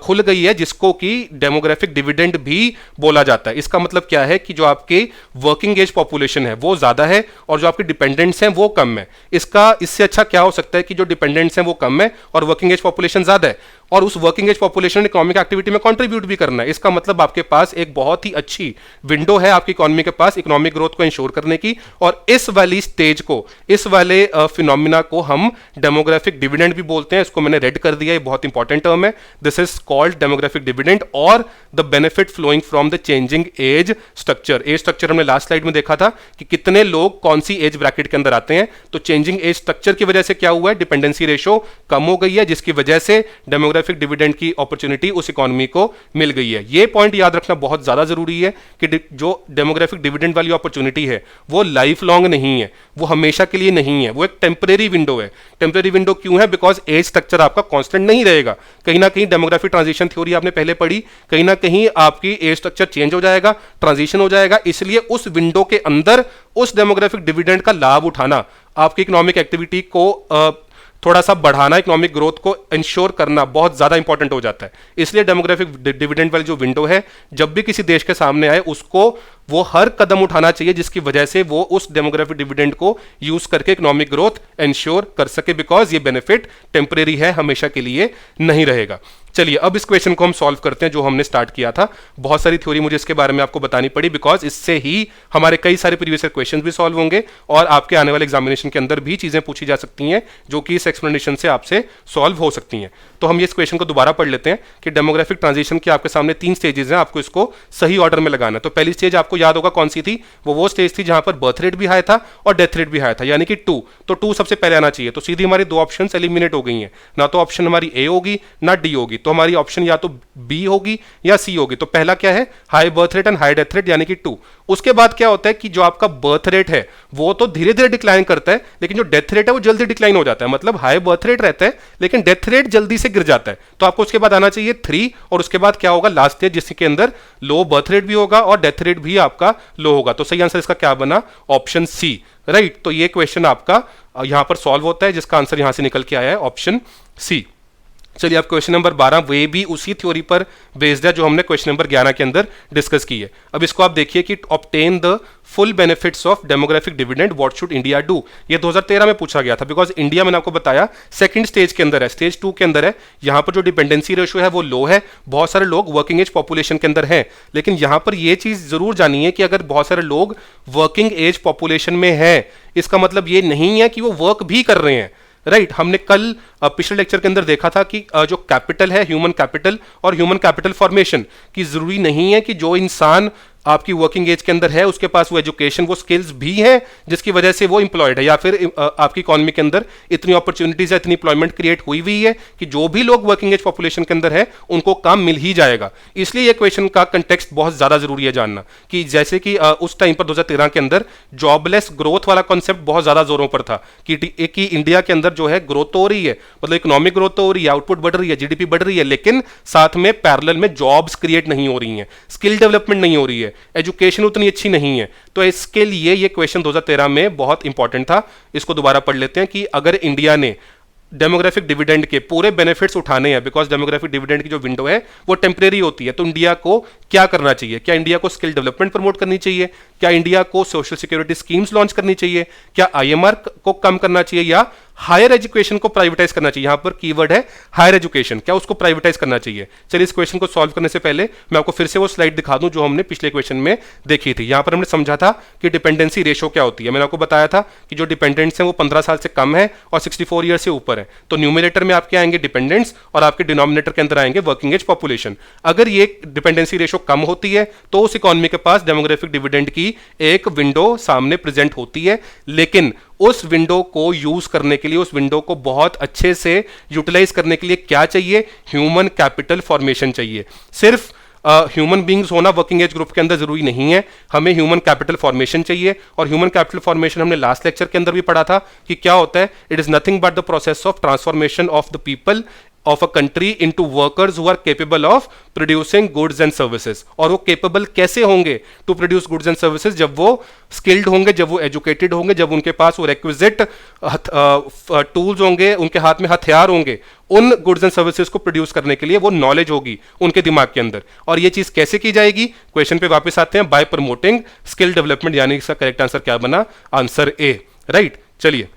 खुल गई है जिसको कि डेमोग्राफिक डिविडेंड भी बोला जाता है। इसका मतलब क्या है कि जो आपके वर्किंग एज पॉपुलेशन है वो ज्यादा है और जो आपके डिपेंडेंट्स हैं वो कम है। इससे अच्छा क्या हो सकता है कि जो डिपेंडेंट्स हैं वो कम है और वर्किंग एज पॉपुलेशन ज्यादा है, और उस working age population economic activity में कंट्रीब्यूट भी करना है। इसका मतलब आपके पास एक बहुत ही अच्छी विंडो है आपकी इकोनॉमी के पास इकोनॉमिक ग्रोथ को इंश्योर करने की, और इस वाली स्टेज को, इस वाले फिनोमिना को हम डेमोग्राफिक डिविडेंड भी बोलते हैं। इसको मैंने रेड कर दिया, ये बहुत इंपॉर्टेंट टर्म है। This is called demographic dividend और the benefit flowing from the changing age structure. Age structure हमने लास्ट स्लाइड में देखा था कि कितने लोग कौन सी एज ब्रैकेट के अंदर आते हैं। तो चेंजिंग एज स्ट्रक्चर की वजह से क्या हुआ है, डिपेंडेंसी रेशो कम हो गई है, जिसकी वजह से डेमोग्राफिक डिविडेंड की अपॉर्चुनिटी उस इकोनॉमी को मिल गई है। ये पॉइंट याद रखना बहुत ज्यादा जरूरी है कि जो डेमोग्राफिक डिविडेंड वाली अपॉर्चुनिटी है वो लाइफ लॉन्ग नहीं है, वो हमेशा के लिए नहीं है, वो एक टेम्परेरी विंडो है। टेम्परेरी विंडो क्यों है? बिकॉज एज स्ट्रक्चर आपका कांस्टेंट नहीं रहेगा। कहीं ना कहीं डेमोग्राफिक ट्रांजिशन थ्योरी आपने पहले पढ़ी, कहीं ना कहीं आपकी एज स्ट्रक्चर चेंज हो जाएगा, ट्रांजिशन हो जाएगा। इसलिए उस विंडो के अंदर उस डेमोग्राफिक डिविडेंड का लाभ उठाना, आपकी इकोनॉमिक एक्टिविटी को थोड़ा सा बढ़ाना, इकोनॉमिक ग्रोथ को इंश्योर करना बहुत ज्यादा इंपॉर्टेंट हो जाता है। इसलिए डेमोग्राफिक डिविडेंड वाली जो विंडो है, जब भी किसी देश के सामने आए उसको वो हर कदम उठाना चाहिए जिसकी वजह से वो उस डेमोग्राफिक डिविडेंड को यूज करके इकोनॉमिक ग्रोथ इंश्योर कर सके, बिकॉज ये बेनिफिट टेम्परेरी है, हमेशा के लिए नहीं रहेगा। चलिए अब इस क्वेश्चन को हम सॉल्व करते हैं जो हमने स्टार्ट किया था। बहुत सारी थ्योरी मुझे इसके बारे में आपको बतानी पड़ी बिकॉज इससे ही हमारे कई सारे प्रीवियस ईयर क्वेश्चन भी सॉल्व होंगे और आपके आने वाले एग्जामिनेशन के अंदर भी चीजें पूछी जा सकती हैं जो कि इस एक्सप्लेनेशन से आपसे सॉल्व हो सकती हैं। तो हम ये इस क्वेश्चन को दोबारा पढ़ लेते हैं कि डेमोग्राफिक ट्रांजिशन की आपके सामने 3 स्टेजेस हैं, आपको इसको सही ऑर्डर में लगाना है। तो पहली स्टेज आपको याद होगा कौन सी थी, वो स्टेज थी जहां पर बर्थ रेट भी हाई था और डेथ रेट भी हाई था, यानी कि 2, तो 2 सबसे पहले आना चाहिए। तो सीधी हमारी 2 ऑप्शन एलिमिनेट हो गई हैं, ना तो ऑप्शन हमारी ए होगी ना डी होगी, तो हमारी ऑप्शन या तो बी होगी या सी होगी। तो पहला क्या है, high birth rate and high death rate, यानी कि 2। उसके बाद क्या होता है कि जो आपका बर्थ रेट है वो तो धीरे धीरे डिक्लाइन करता है, लेकिन जो डेथ रेट है वो जल्दी डिक्लाइन हो जाता है, मतलब हाई बर्थ रेट रहता है लेकिन डेथ रेट जल्दी से गिर जाता है। तो आपको उसके बाद आना चाहिए 3, और उसके बाद क्या होगा, लास्ट स्टेज जिसके अंदर लो बर्थ रेट भी होगा और डेथ रेट भी आपका लो होगा। तो सही आंसर इसका क्या बना, ऑप्शन सी, राइट। तो ये क्वेश्चन आपका यहां पर सॉल्व होता है, जिसका आंसर यहां से निकल के आया है ऑप्शन सी। चलिए अब क्वेश्चन नंबर 12, वे भी उसी थ्योरी पर बेस्ड है जो हमने क्वेश्चन नंबर 11 के अंदर डिस्कस की है। अब इसको आप देखिए कि obtain the full benefits of demographic dividend what should India do. ये 2013 में पूछा गया था, बिकॉज इंडिया मैंने आपको बताया सेकंड स्टेज के अंदर है, स्टेज 2 के अंदर है। यहां पर जो डिपेंडेंसी रेशियो है वो लो है, बहुत सारे लोग वर्किंग एज पॉपुलेशन के अंदर हैं, लेकिन यहां पर यह चीज जरूर जानिए कि अगर बहुत सारे लोग वर्किंग एज पॉपुलेशन में हैं, इसका मतलब ये नहीं है कि वो वर्क भी कर रहे हैं, राइट। हमने कल पिछले लेक्चर के अंदर देखा था कि जो कैपिटल है, ह्यूमन कैपिटल और ह्यूमन कैपिटल फॉर्मेशन, की जरूरी नहीं है कि जो इंसान आपकी वर्किंग एज के अंदर है उसके पास वो एजुकेशन, वो स्किल्स भी हैं जिसकी वजह से वो इंप्लॉयड है, या फिर आपकी इकोनॉमी के अंदर इतनी अपॉर्चुनिटीज है, इतनी इंप्लॉयमेंट क्रिएट हुई हुई है कि जो भी लोग वर्किंग एज पॉपुलेशन के अंदर है उनको काम मिल ही जाएगा। इसलिए ये क्वेश्चन का कंटेक्स्ट बहुत ज्यादा जरूरी है जानना, कि जैसे कि उस टाइम पर 2013 के अंदर जॉबलेस ग्रोथ वाला कॉन्सेप्ट बहुत ज्यादा जोरों पर था कि इंडिया के अंदर जो है ग्रोथ तो हो रही है, मतलब इकोनॉमिक ग्रोथ तो हो रही है, आउटपुट बढ़ रही है, जीडीपी बढ़ रही है, लेकिन साथ में पैरेलल में जॉब्स क्रिएट नहीं हो रही हैं, स्किल डेवलपमेंट नहीं हो रही है, एजुकेशन उतनी अच्छी नहीं है। तो इसके लिए ये क्वेश्चन 2013 में बहुत इंपॉर्टेंट था। इसको दोबारा पढ़ लेते हैं कि अगर इंडिया ने डेमोग्राफिक डिविडेंड के पूरे बेनिफिट्स उठाने हैं, बिकॉज डेमोग्राफिक डिविडेंड की जो विंडो है वो टेम्परेरी होती है, तो इंडिया को क्या करना चाहिए? क्या इंडिया को स्किल डेवलपमेंट प्रमोट करनी चाहिए? क्या इंडिया को सोशल सिक्योरिटी स्कीम्स लॉन्च करनी चाहिए? क्या आईएमआर को कम करना चाहिए या हायर एजुकेशन को प्राइवेटाइज करना चाहिए? यहां पर कीवर्ड है हायर एजुकेशन, क्या उसको प्राइवेटाइज करना चाहिए? चलिए इस क्वेश्चन को सॉल्व करने से पहले मैं आपको फिर से वो स्लाइड दिखा दूं जो हमने पिछले क्वेश्चन में देखी थी। यहां पर हमने समझा था कि डिपेंडेंसी रेशो क्या होती है। मैंने आपको बताया था कि जो डिपेंडेंट्स हैं वो 15 साल से कम है और 64 ईयर से ऊपर है। तो न्यूमिनेटर में आपके आएंगे डिपेंडेंट्स और आपके डिनोमिनेटर के अंदर आएंगे वर्किंग एज पॉपुलेशन। अगर ये डिपेंडेंसी रेशो कम होती है तो उस इकोनॉमी के पास डेमोग्राफिक डिविडेंड की एक विंडो सामने प्रेजेंट होती है, लेकिन उस विंडो को यूज करने के लिए, उस विंडो को बहुत अच्छे से यूटिलाइज करने के लिए क्या चाहिए? ह्यूमन कैपिटल फॉर्मेशन चाहिए। सिर्फ ह्यूमन बींग्स होना वर्किंग एज ग्रुप के अंदर जरूरी नहीं है, हमें ह्यूमन कैपिटल फॉर्मेशन चाहिए। और ह्यूमन कैपिटल फॉर्मेशन हमने लास्ट लेक्चर के अंदर भी पढ़ा था कि क्या होता है, it is nothing but the process of transformation of the people of a country into workers who are capable of producing goods and services। और वो capable कैसे होंगे to produce goods and services? जब वो skilled होंगे, जब वो educated होंगे, जब उनके पास वो requisite tools होंगे, उनके हाथ में हथियार होंगे उन गुड्स एंड सर्विसेज को प्रोड्यूस करने के लिए, वो नॉलेज होगी उनके दिमाग के अंदर। और ये चीज कैसे की जाएगी? क्वेश्चन पे वापस आते हैं, बाय प्रमोटिंग स्किल डेवलपमेंट, यानी इसका करेक्ट आंसर क्या बना? Answer A, right. चलिए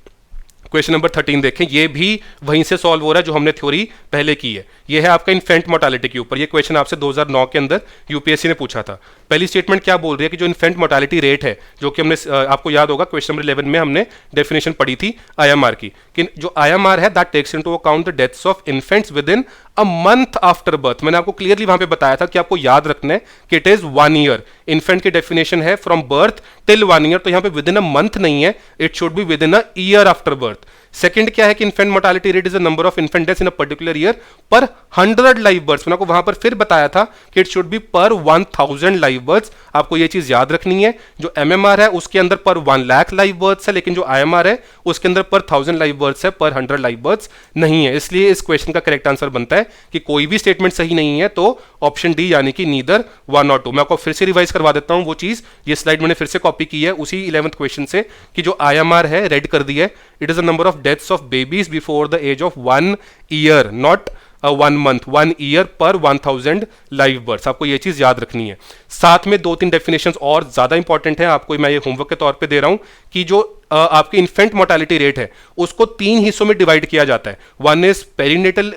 क्वेश्चन नंबर 13 देखें, ये भी वहीं से सॉल्व हो रहा है जो हमने थ्योरी पहले की है। ये है आपका इन्फेंट मोर्टालिटी के ऊपर। ये क्वेश्चन आपसे 2009 के अंदर यूपीएससी ने पूछा था। पहली स्टेटमेंट क्या बोल रही है कि जो इन्फेंट मोर्टालिटी रेट है, जो कि हमने आपको याद होगा क्वेश्चन नंबर 11 में हमने डेफिनेशन पढ़ी थी आईएमआर की, कि जो आईएमआर है that takes into account the deaths of infants within a month after birth. मैंने आपको क्लियरली वहां पे बताया था कि आपको याद रखना है कि इट इज 1 ईयर। इन्फेंट की डेफिनेशन है फ्रॉम बर्थ टिल 1 ईयर, तो यहां पे विद इन अ मंथ नहीं है, it should be with in a year after birth. Second क्या है कि infant mortality rate is the number of infant deaths in a particular year पर 100 live birds. मैंने आपको वहां पर फिर बताया था कि इट शुड बी पर 1000 लाइव बर्ड्स। आपको ये चीज याद रखनी है, जो एमएमआर है उसके अंदर पर 1 लाख लाइव बर्ड्स है, लेकिन जो आईएमआर है उसके अंदर पर 1000 लाइव बर्ड्स है, पर 100 लाइव बर्ड्स नहीं है। इसलिए इस क्वेश्चन का करेक्ट आंसर बनता है कि कोई भी स्टेटमेंट सही नहीं है, तो ऑप्शन डी यानी कि नीदर 1 और 2। मैं आपको फिर से रिवाइज करवा देता हूं वो चीज, ये स्लाइड मैंने फिर से कॉपी की है उसी 11th क्वेश्चन से, कि जो आईएमआर है रेड कर दी है, it is the number of deaths of babies before the age of 1 year, not 1 month, 1 year per 1000 live birds. आपको ये चीज याद रखनी है। साथ में 2-3 डेफिनेशंस और ज्यादा इंपॉर्टेंट है, आपको मैं ये होमवर्क के तौर पे दे रहा हूं, कि जो आपकी इन्फेंट मोर्टालिटी रेट है उसको 3 हिस्सों में डिवाइड किया जाता है। One is perinatal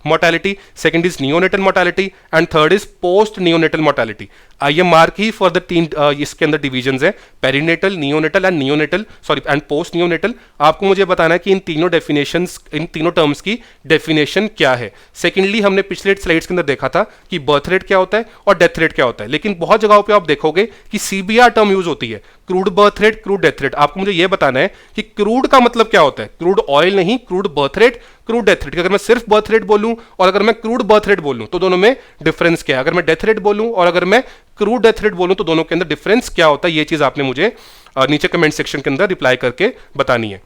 mortality, second is neonatal mortality and third is post neonatal mortality. आइए मार्क ही फॉर द 3 इसके अंदर डिविजन्स है, perinatal, neonatal and neonatal, sorry and post neonatal. आपको मुझे बताना है कि इन तीनों डेफिनेशंस, इन तीनों टर्म्स की डेफिनेशन क्या है। सेकेंडली हमने पिछले स्लाइड्स के अंदर देखा था कि बर्थ रेट क्या होता है और डेथ रेट क्या होता है, लेकिन बहुत जगहों पे आप देखोगे कि सीबीआर टर्म यूज होती है, crude birth rate, crude death rate. आपको मुझे यह बताना है कि क्रूड का मतलब क्या होता है, क्रूड ऑयल नहीं, crude birth rate, crude death rate. अगर मैं सिर्फ बर्थ रेट बोलूं और अगर मैं क्रूड बर्थ रेट बोलूं तो दोनों में डिफरेंस क्या है, अगर मैं डेथ रेट बोलूं और अगर मैं क्रूड डेथ रेट बोलूं तो दोनों के अंदर डिफरेंस क्या होता है, ये चीज आपने मुझे नीचे कमेंट सेक्शन के अंदर रिप्लाई करके बतानी है।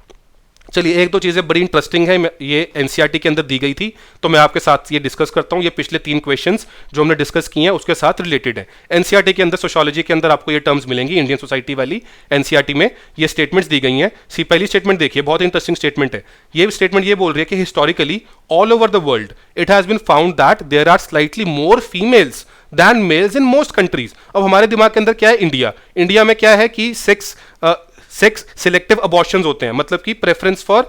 चलिए, एक दो चीज़ें बड़ी इंटरेस्टिंग है, ये एनसीईआरटी के अंदर दी गई थी तो मैं आपके साथ ये डिस्कस करता हूँ। ये पिछले 3 क्वेश्चंस जो हमने डिस्कस किए हैं उसके साथ रिलेटेड है। एनसीईआरटी के अंदर सोशियोलॉजी के अंदर आपको ये टर्म्स मिलेंगी, इंडियन सोसाइटी वाली एनसीईआरटी में ये स्टेटमेंट्स दी गई हैं। पहली स्टेटमेंट देखिए, बहुत इंटरेस्टिंग स्टेटमेंट है। ये स्टेटमेंट ये बोल रही है कि historically all over the world it has been found that there are slightly more females than males in most countries. अब हमारे दिमाग के अंदर क्या है, इंडिया में क्या है कि सेक्स सिलेक्टिव अबॉर्शंस होते हैं, मतलब कि प्रेफरेंस फॉर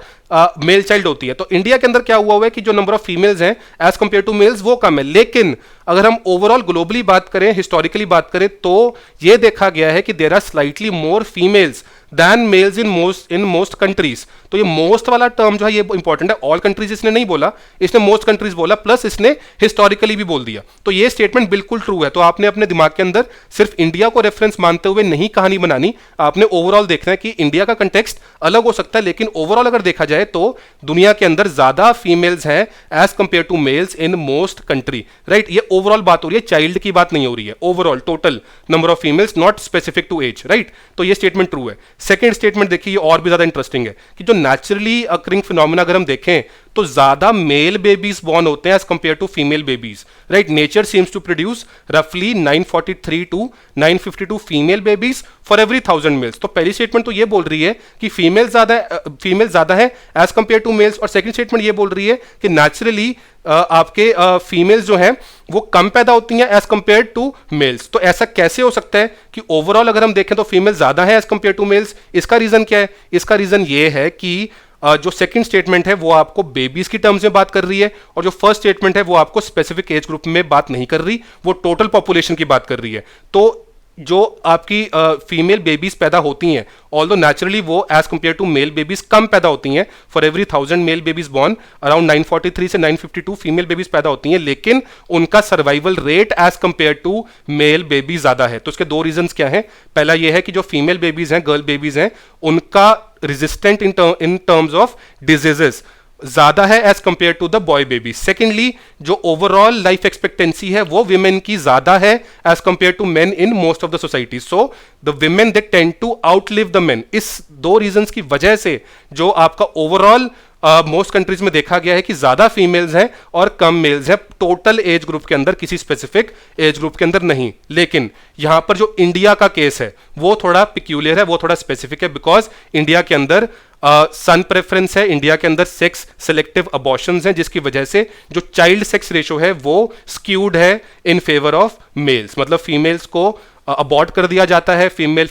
मेल चाइल्ड होती है। तो इंडिया के अंदर क्या हुआ है कि जो नंबर ऑफ फीमेल्स हैं एज कंपेयर टू मेल्स वो कम है, लेकिन अगर हम ओवरऑल ग्लोबली बात करें, हिस्टोरिकली बात करें तो ये देखा गया है कि there are slightly more females than males in most countries. तो ये मोस्ट वाला टर्म जो है ये इंपॉर्टेंट है, ऑल कंट्रीज इसने नहीं बोला, इसने मोस्ट कंट्रीज बोला, प्लस इसने हिस्टोरिकली भी बोल दिया। तो ये स्टेटमेंट बिल्कुल ट्रू है। तो आपने अपने दिमाग के अंदर सिर्फ इंडिया को रेफरेंस मानते हुए नहीं कहानी बनानी, आपने ओवरऑल देखना है कि इंडिया का कंटेक्स्ट अलग हो सकता है, लेकिन ओवरऑल अगर देखा जाए तो दुनिया के अंदर ज्यादा फीमेल्स हैं as compare to males in most country, right. ये ओवरऑल बात हो रही है, चाइल्ड की बात नहीं हो रही है, overall total number of females, not specific to age, right. तो ये स्टेटमेंट ट्रू है। सेकेंड स्टेटमेंट देखिए, ये और भी ज्यादा इंटरेस्टिंग है कि जो नेचुरली अकरिंग फिनोमेना अगर हम देखें तो ज्यादा मेल बेबीज बॉर्न होते हैं as compare to female babies, right. Nature seems to produce रफली 943 to 952 female babies for every 1000 males. तो पहली स्टेटमेंट तो ये बोल रही है कि फीमेल ज्यादा है एज कंपेयर टू मेल्स, और सेकंड स्टेटमेंट ये बोल रही है कि नेचुरली आपके फीमेल्स जो हैं वो कम पैदा होती हैं एज कंपेयर टू मेल्स। तो ऐसा कैसे हो सकता है कि ओवरऑल अगर हम देखें तो फीमेल ज्यादा है एज कंपेयर टू मेल्स? इसका रीजन क्या है? इसका रीजन ये है कि जो सेकंड स्टेटमेंट है वो आपको बेबीज की टर्म्स में बात कर रही है, और जो फर्स्ट स्टेटमेंट है वो आपको स्पेसिफिक एज ग्रुप में बात नहीं कर रही, वो टोटल पॉपुलेशन की बात कर रही है। तो जो आपकी फीमेल बेबीज पैदा होती हैं, ऑल्दो नेचुरली वो as compare to male babies कम पैदा होती हैं, for every 1000 male babies born around 943 से 952 फीमेल बेबीज पैदा होती हैं, लेकिन उनका survival rate as compare to male babies ज्यादा है। तो इसके दो रीजंस क्या हैं? पहला ये है कि जो फीमेल बेबीज हैं, गर्ल बेबीज हैं, उनका resistant in terms of diseases ज्यादा है as compare to the boy baby. Secondly, जो ओवरऑल लाइफ एक्सपेक्टेंसी है वो विमेन की ज्यादा है as compare to men in most of the society. So the women they tend to outlive the men. इस दो रीजंस की वजह से जो आपका ओवरऑल मोस्ट कंट्रीज में देखा गया है कि ज्यादा फीमेल्स हैं और कम मेल्स हैं, टोटल एज ग्रुप के अंदर, किसी स्पेसिफिक एज ग्रुप के अंदर नहीं। लेकिन यहां पर जो इंडिया का केस है वो थोड़ा पिक्यूलियर है, वो थोड़ा स्पेसिफिक है, बिकॉज इंडिया के अंदर सन प्रेफरेंस है, इंडिया के अंदर सेक्स सिलेक्टिव अबॉर्शंस हैं, जिसकी वजह से जो चाइल्ड सेक्स रेशो है वो स्क्यूड है इन फेवर ऑफ मेल्स। मतलब फीमेल्स को अबॉर्ट कर दिया जाता है, फीमेल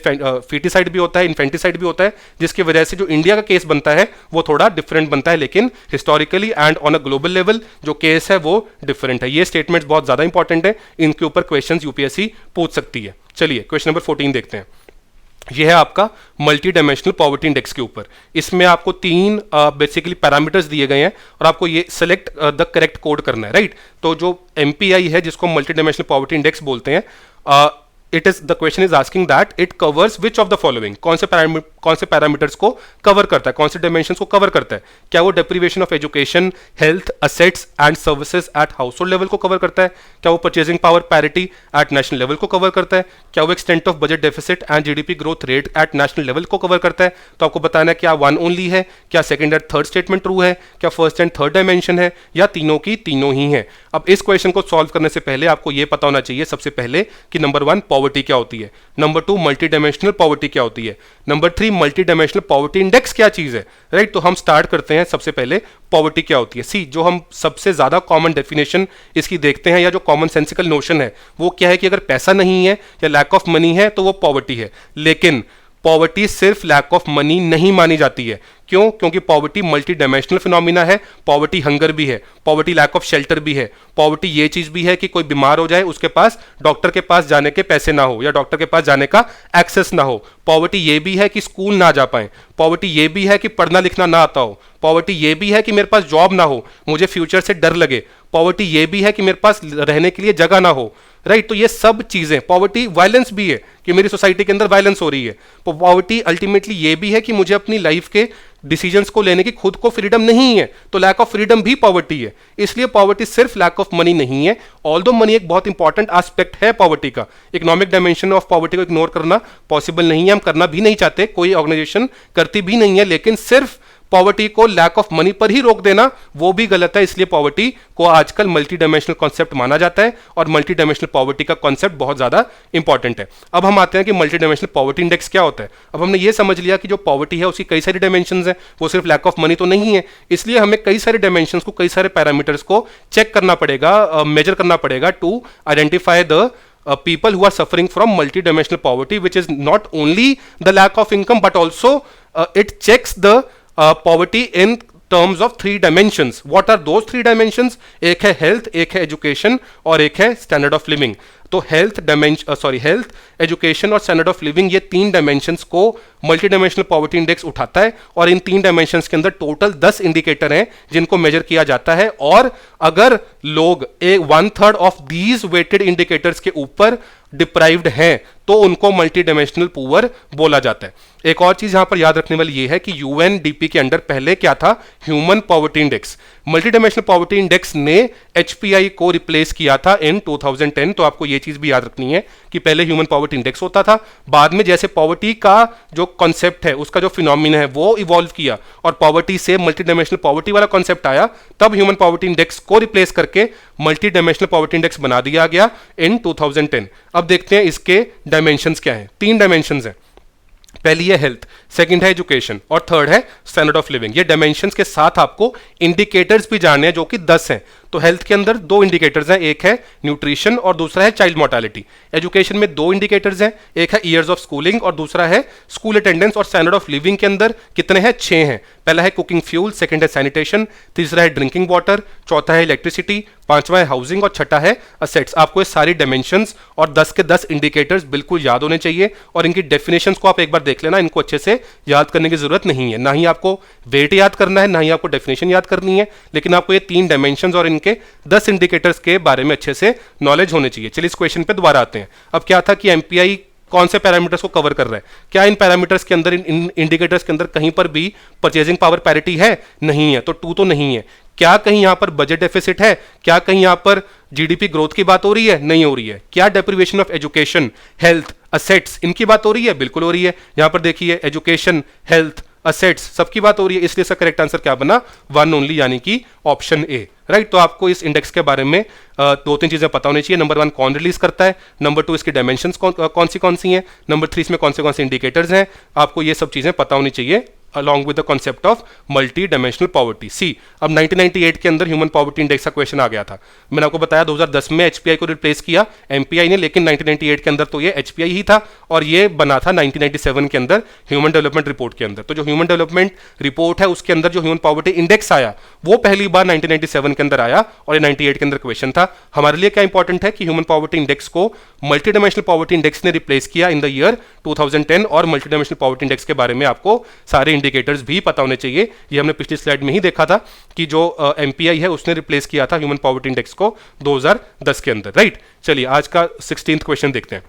फीटिसाइड भी होता है, इन्फेंटिसाइड भी होता है, जिसकी वजह से जो इंडिया का केस बनता है वो थोड़ा डिफरेंट बनता है, लेकिन historically and on a global level जो केस है वो डिफरेंट है। ये स्टेटमेंट्स बहुत ज्यादा इंपॉर्टेंट है, इनके ऊपर क्वेश्चंस यूपीएससी पूछ सकती है। चलिए क्वेश्चन नंबर 14 देखते हैं। यह है आपका मल्टी डायमेंशनल पॉवर्टी इंडेक्स के ऊपर। इसमें आपको 3 बेसिकली पैरामीटर्स दिए गए हैं और आपको ये सेलेक्ट द करेक्ट कोड करना है, राइट। तो जो एमपीआई है, जिसको मल्टी डायमेंशनल पॉवर्टी इंडेक्स बोलते हैं, the question is asking that it covers which of the following. कौन से पैरामीटर्स को कवर करता है, कौन से डायमेंशंस को कवर करता है? क्या वो deprivation of education, health, assets and services at household level को कवर करता है? क्या वो purchasing power parity at national level को कवर करता है? क्या वो extent of budget deficit and GDP growth rate at national level को कवर करता है? तो आपको बताना है क्या वन ओनली है, क्या second and third statement true है, क्या फर्स्ट एंड थर्ड डायमेंशन है, या तीनों की तीनों ही है। अब इस क्वेश्चन को सॉल्व करने से पहले आपको यह पता होना चाहिए सबसे पहले कि नंबर 1 पॉवर्टी क्या होती है, नंबर 2 मल्टी डायमेंशनल पॉवर्टी क्या होती है, number 3 multi dimensional poverty index क्या चीज है, राइट। तो हम स्टार्ट करते हैं सबसे पहले पॉवर्टी क्या होती है। सी, जो हम सबसे ज्यादा कॉमन डेफिनेशन इसकी देखते हैं या जो कॉमन सेंसिकल नोशन है वो क्या है कि अगर पैसा नहीं है या लैक ऑफ मनी है तो वो पॉवर्टी है। लेकिन पॉवर्टी सिर्फ लैक ऑफ मनी नहीं मानी जाती है। क्यों? क्योंकि पॉवर्टी मल्टी डायमेंशनल फिनोमिना है। पॉवर्टी हंगर भी है, पॉवर्टी लैक ऑफ शेल्टर भी है, पॉवर्टी ये चीज भी है कि कोई बीमार हो जाए उसके पास डॉक्टर के पास जाने के पैसे ना हो या डॉक्टर के पास जाने का एक्सेस ना हो। पॉवर्टी ये भी है कि स्कूल ना जा पाए, पॉवर्टी ये भी है कि पढ़ना लिखना ना आता हो, पॉवर्टी ये भी है कि मेरे पास जॉब ना हो, मुझे फ्यूचर से डर लगे, पॉवर्टी ये भी है कि मेरे पास रहने के लिए जगह ना हो, राइट। तो ये सब चीजें, पॉवर्टी वायलेंस भी है कि मेरी सोसाइटी के अंदर वायलेंस हो रही है। तो पॉवर्टी अल्टीमेटली ये भी है कि मुझे अपनी लाइफ के डिसीजंस को लेने की खुद को फ्रीडम नहीं है, तो लैक ऑफ फ्रीडम भी पॉवर्टी है। इसलिए पॉवर्टी सिर्फ लैक ऑफ मनी नहीं है, ऑल्दो मनी एक बहुत इंपॉर्टेंट एस्पेक्ट है पॉवर्टी का। इकोनॉमिक डायमेंशन ऑफ पॉवर्टी को इग्नोर करना पॉसिबल नहीं है, हम करना भी नहीं चाहते, कोई ऑर्गेनाइजेशन करती भी नहीं है, लेकिन सिर्फ पॉवर्टी को लैक ऑफ मनी पर ही रोक देना वो भी गलत है। इसलिए पॉवर्टी को आजकल मल्टी डायमेंशनल कॉन्सेप्ट माना जाता है और मल्टी डायमेंशनल पॉवर्टी का कॉन्सेप्ट बहुत ज्यादा इंपॉर्टेंट है। अब हम आते हैं कि मल्टी डायमेंशनल पॉवर्टी इंडेक्स क्या होता है। अब हमने ये समझ लिया कि जो पॉवर्टी है उसकी कई सारी डायमेंशंस हैं, वो सिर्फ लैक ऑफ मनी तो नहीं है। इसलिए हमें कई सारे डायमेंशंस को, कई सारे पैरामीटर्स को चेक करना पड़ेगा, मेजर करना पड़ेगा to identify the people who are suffering from multi-dimensional poverty, which is not only the lack of income but also it checks the poverty in terms of 3 dimensions. What are those 3 dimensions? एक है health, एक है education और एक है standard of living. तो health education और standard of living, ये 3 डायमेंशंस को मल्टी डायमेंशनल पॉवर्टी इंडेक्स उठाता है और इन 3 डायमेंशंस के अंदर टोटल 10 इंडिकेटर हैं जिनको मेजर किया जाता है। और अगर लोग 1/3 ऑफ दीज वेटेड इंडिकेटर्स के ऊपर डिप्राइव्ड हैं तो उनको मल्टी डायमेंशनल पुअर बोला जाता है। एक और चीज यहां पर याद रखने वाली ये है कि यूएनडीपी के अंडर पहले क्या था, human poverty index. Multi dimensional poverty index ने एचपीआई को रिप्लेस किया था इन 2010। तो आपको ये चीज भी याद रखनी है कि पहले ह्यूमन पॉवर्टी इंडेक्स होता था, बाद में जैसे पॉवर्टी का जो कॉन्सेप्ट है, उसका जो फिनोमिना है वो इवॉल्व किया और पॉवर्टी से मल्टी डायमेंशनल पॉवर्टी वाला कॉन्सेप्ट आया, तब ह्यूमन पॉवर्टी इंडेक्स को रिप्लेस करके मल्टी डायमेंशनल पॉवर्टी इंडेक्स बना दिया गया इन 2010। अब देखते हैं इसके डायमेंशंस क्या हैं। 3 डायमेंशंस हैं, पहली है हेल्थ, सेकंड है एजुकेशन और थर्ड है स्टैंडर्ड ऑफ लिविंग। ये डायमेंशंस के साथ आपको इंडिकेटर्स भी जानने हैं जो कि 10 हैं। तो हेल्थ के अंदर 2 इंडिकेटर्स हैं, एक है न्यूट्रिशन और दूसरा है चाइल्ड मोर्टेलिटी। एजुकेशन में 2 इंडिकेटर्स हैं, एक है ईयर्स ऑफ स्कूलिंग और दूसरा है स्कूल अटेंडेंस। और स्टैंडर्ड ऑफ लिविंग के अंदर कितने हैं, 6 हैं। पहला है कुकिंग फ्यूल, सेकंड है सैनिटेशन, तीसरा है ड्रिंकिंग वाटर, चौथा है इलेक्ट्रिसिटी, पांचवा है हाउसिंग और छठा है असेट्स। आपको ये सारी डायमेंशंस और 10 के 10 इंडिकेटर्स बिल्कुल याद होने चाहिए और इनकी डेफिनेशंस को आप एक बार देख लेना, इनको अच्छे से याद करने की जरूरत नहीं है। ना ही आपको वेट याद करना है, ना ही आपको डेफिनेशन याद करनी है, लेकिन आपको ये 3 डायमेंशंस और इनके 10 इंडिकेटर्स के बारे में अच्छे से नॉलेज होनी चाहिए। चलिए इस क्वेश्चन पे दोबारा आते हैं। अब क्या था कि एमपीआई कौन से पैरामीटर्स को कवर कर रहा है, क्या इन पैरामीटर्स के अंदर, इन इंडिकेटर्स के अंदर कहीं पर भी परचेजिंग पावर पैरिटी है, नहीं है, तो 2 तो नहीं है। क्या कहीं यहां पर बजट डेफिसिट है, क्या कहीं यहां पर जीडीपी ग्रोथ की बात हो रही है, नहीं हो रही है। क्या deprivation of education, health, assets इनकी बात हो रही है, बिल्कुल हो रही है। यहां पर देखिए एजुकेशन, हेल्थ, असेट्स सबकी बात हो रही है, इसलिए इसका करेक्ट आंसर क्या बना, 1 ओनली, यानी कि ऑप्शन ए, राइट। तो आपको इस इंडेक्स के बारे में 2-3 चीजें पता होनी चाहिए। नंबर 1 कौन रिलीज करता है, नंबर 2 इसकी डायमेंशंस कौन सी हैं, नंबर 3 इसमें कौन से इंडिकेटर्स हैं। आपको ये सब चीजें पता होनी चाहिए along with the concept of multi-dimensional poverty. See, अब 1998 के अंदर ह्यूमन पॉवर्टी इंडेक्स का क्वेश्चन आ गया था। मैंने आपको बताया 2010 में एचपीआई को रिप्लेस किया एमपीआई ने, लेकिन 1998 के अंदर तो ये एचपीआई ही था और ये बना था 1997 के अंदर ह्यूमन डेवलपमेंट रिपोर्ट के अंदर। तो जो ह्यूमन डेवलपमेंट रिपोर्ट है उसके अंदर जो ह्यूमन पॉवर्टी इंडेक्स आया वो पहली बार 1997 के अंदर आया और ये 98 के अंदर क्वेश्चन था। हमारे लिए क्या इंपॉर्टेंट है कि ह्यूमन पॉवर्टी इंडेक्स को मल्टी डायमेंशनल पॉवर्टी इंडेक्स ने रिप्लेस किया इन द ईयर 2010 और मल्टी डायमेंशनल पॉवर्टी इंडेक्स के बारे में आपको सारे इंडिकेटर्स भी पता होने चाहिए। ये हमने पिछली स्लाइड में ही देखा था कि जो एमपीआई है उसने रिप्लेस किया था ह्यूमन पॉवर्टी इंडेक्स को 2010 के अंदर, राइट। चलिए आज का 16th क्वेश्चन देखते हैं।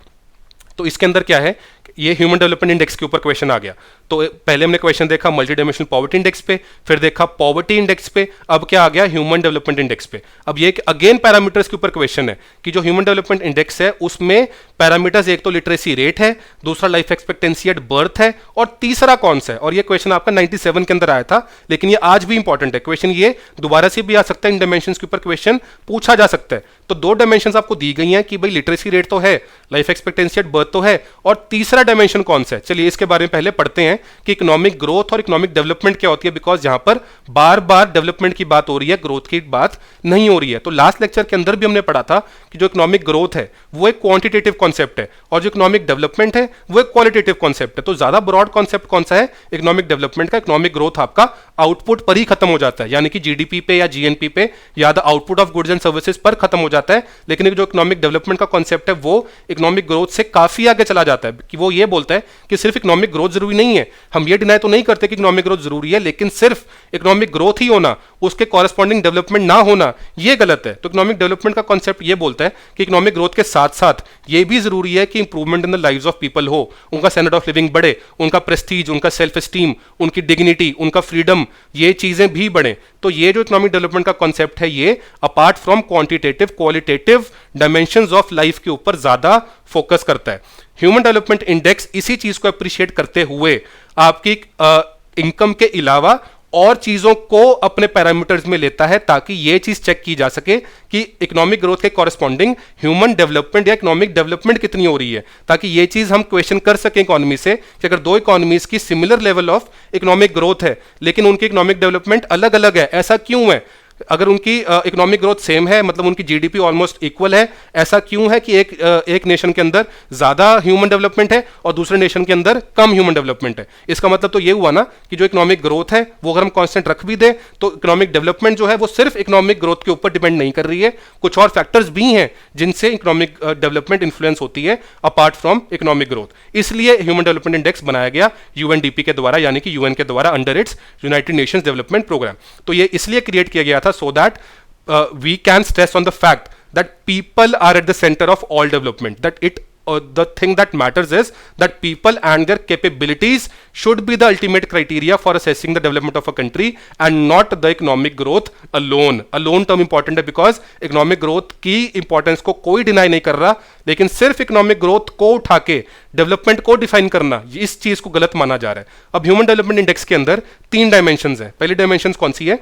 तो इसके अंदर क्या है, ये ह्यूमन डेवलपमेंट इंडेक्स के ऊपर क्वेश्चन आ गया। तो पहले हमने क्वेश्चन देखा मल्टी डायमेंशनल पॉवर्टी इंडेक्स पे, फिर देखा पॉवर्टी इंडेक्स पे, अब क्या आ गया ह्यूमन डेवलपमेंट इंडेक्स पे। अब ये अगेन पैरामीटर्स के ऊपर क्वेश्चन है कि जो ह्यूमन डेवलपमेंट इंडेक्स है उसमें पैरामीटर्स, एक तो लिटरेसी रेट है, दूसरा लाइफ एक्सपेक्टेंसी एट बर्थ है और तीसरा कौन सा है। और ये क्वेश्चन आपका 97 के अंदर आया था, लेकिन ये आज भी इंपॉर्टेंट है क्वेश्चन, ये दोबारा से भी आ सकता है, इन डायमेंशंस के ऊपर क्वेश्चन पूछा जा सकता है। तो 2 डायमेंशंस आपको दी गई हैं कि भाई लिटरेसी रेट तो है, लाइफ एक्सपेक्टेंसी एट बर्थ तो है, और तीसरा डायमेंशन कौन सा है। चलिए इसके बारे में पहले पढ़ते हैं कि इकोनॉमिक ग्रोथ और इकोनॉमिक डेवलपमेंट क्या होती है, बिकॉज यहां पर बार बार डेवलपमेंट की बात हो रही है, ग्रोथ की बात नहीं हो रही है। तो लास्ट लेक्चर के अंदर भी हमने पढ़ा था कि जो इकोनॉमिक ग्रोथ है वो एक क्वांटिटेटिव कॉन्सेप्ट है और जो इकोनॉमिक डेवलपमेंट है वो एक क्वालिटेटिव कॉन्सेप्ट है। तो ज्यादा ब्रॉड कॉन्सेप्ट कौन सा है, इकोनॉमिक डेवलपमेंट का। इकोनॉमिक ग्रोथ आपका आउटपुट पर ही खत्म हो जाता है, यानी कि जीडीपी पे या जीएनपी पे या the output of goods and services पर खत्म हो जाता है। लेकिन जो इकोनॉमिक डेवलपमेंट का कॉन्सेप्ट है वो इकोनॉमिक ग्रोथ से काफी आगे चला जाता है कि वो वो ये बोलता है कि सिर्फ इकोनॉमिक ग्रोथ जरूरी नहीं है, हम ये डिनाई तो नहीं करते कि इकोनॉमिक ग्रोथ जरूरी है, लेकिन सिर्फ इकोनॉमिक ग्रोथ ही होना, उसके कॉरेस्पॉन्डिंग डेवलपमेंट ना होना, ये गलत है। तो इकोनॉमिक डेवलपमेंट का कॉन्सेप्ट ये बोलता है कि इकोनॉमिक ग्रोथ के साथ साथ ये भी जरूरी है कि improvement in the lives of people हो, उनका स्टैंडर्ड ऑफ लिविंग बढ़े, उनका प्रेस्टीज, उनका सेल्फ एस्टीम, उनकी डिग्निटी, उनका फ्रीडम, ये चीजें भी बढ़े। तो ये जो इकोनॉमिक डेवलपमेंट का कॉन्सेप्ट है, ये apart from quantitative qualitative dimensions of life के ऊपर ज्यादा फोकस करता है। ह्यूमन डेवलपमेंट इंडेक्स इसी चीज को अप्रिशिएट करते हुए आपकी इनकम के अलावा और चीजों को अपने पैरामीटर्स में लेता है, ताकि यह चीज चेक की जा सके कि इकोनॉमिक ग्रोथ के कॉरेस्पॉन्डिंग ह्यूमन डेवलपमेंट या इकोनॉमिक डेवलपमेंट कितनी हो रही है, ताकि यह चीज हम क्वेश्चन कर सकें इकोनॉमी से कि अगर दो इकोनॉमीज की similar level of economic growth है लेकिन उनकी इकोनॉमिक डेवलपमेंट अलग अलग है, ऐसा क्यों है? अगर उनकी इकोनॉमिक ग्रोथ सेम है, मतलब उनकी जीडीपी ऑलमोस्ट इक्वल है, ऐसा क्यों है कि एक नेशन के अंदर ज्यादा ह्यूमन डेवलपमेंट है और दूसरे नेशन के अंदर कम ह्यूमन डेवलपमेंट है? इसका मतलब तो ये हुआ ना कि जो इकोनॉमिक ग्रोथ है वो अगर हम कांस्टेंट रख भी दें तो इकोनॉमिक डेवलपमेंट जो है वो सिर्फ इकोनॉमिक ग्रोथ के ऊपर डिपेंड नहीं कर रही है, कुछ और फैक्टर्स भी हैं जिनसे इकोनॉमिक डेवलपमेंट इन्फ्लुएंस होती है अपार्ट फ्रॉम इकोनॉमिक ग्रोथ। इसलिए ह्यूमन डेवलपमेंट इंडेक्स बनाया गया यूएनडीपी के द्वारा, यानी कि यूएन के द्वारा under its United Nations Development Programme. तो ये इसलिए क्रिएट किया गया था so that we can stress on the fact that people are at the center of all development, that the thing that matters is that people and their capabilities should be the ultimate criteria for assessing the development of a country and not the economic growth alone term important है because economic growth की importance को कोई deny नहीं कर रहा, लेकिन सिर्फ economic growth को उठा के development को define करना, इस चीज को गलत माना जा रहा है। अब ह्यूमन डेवलपमेंट इंडेक्स के अंदर 3 डायमेंशंस हैं। पहली डायमेंशन कौन सी है?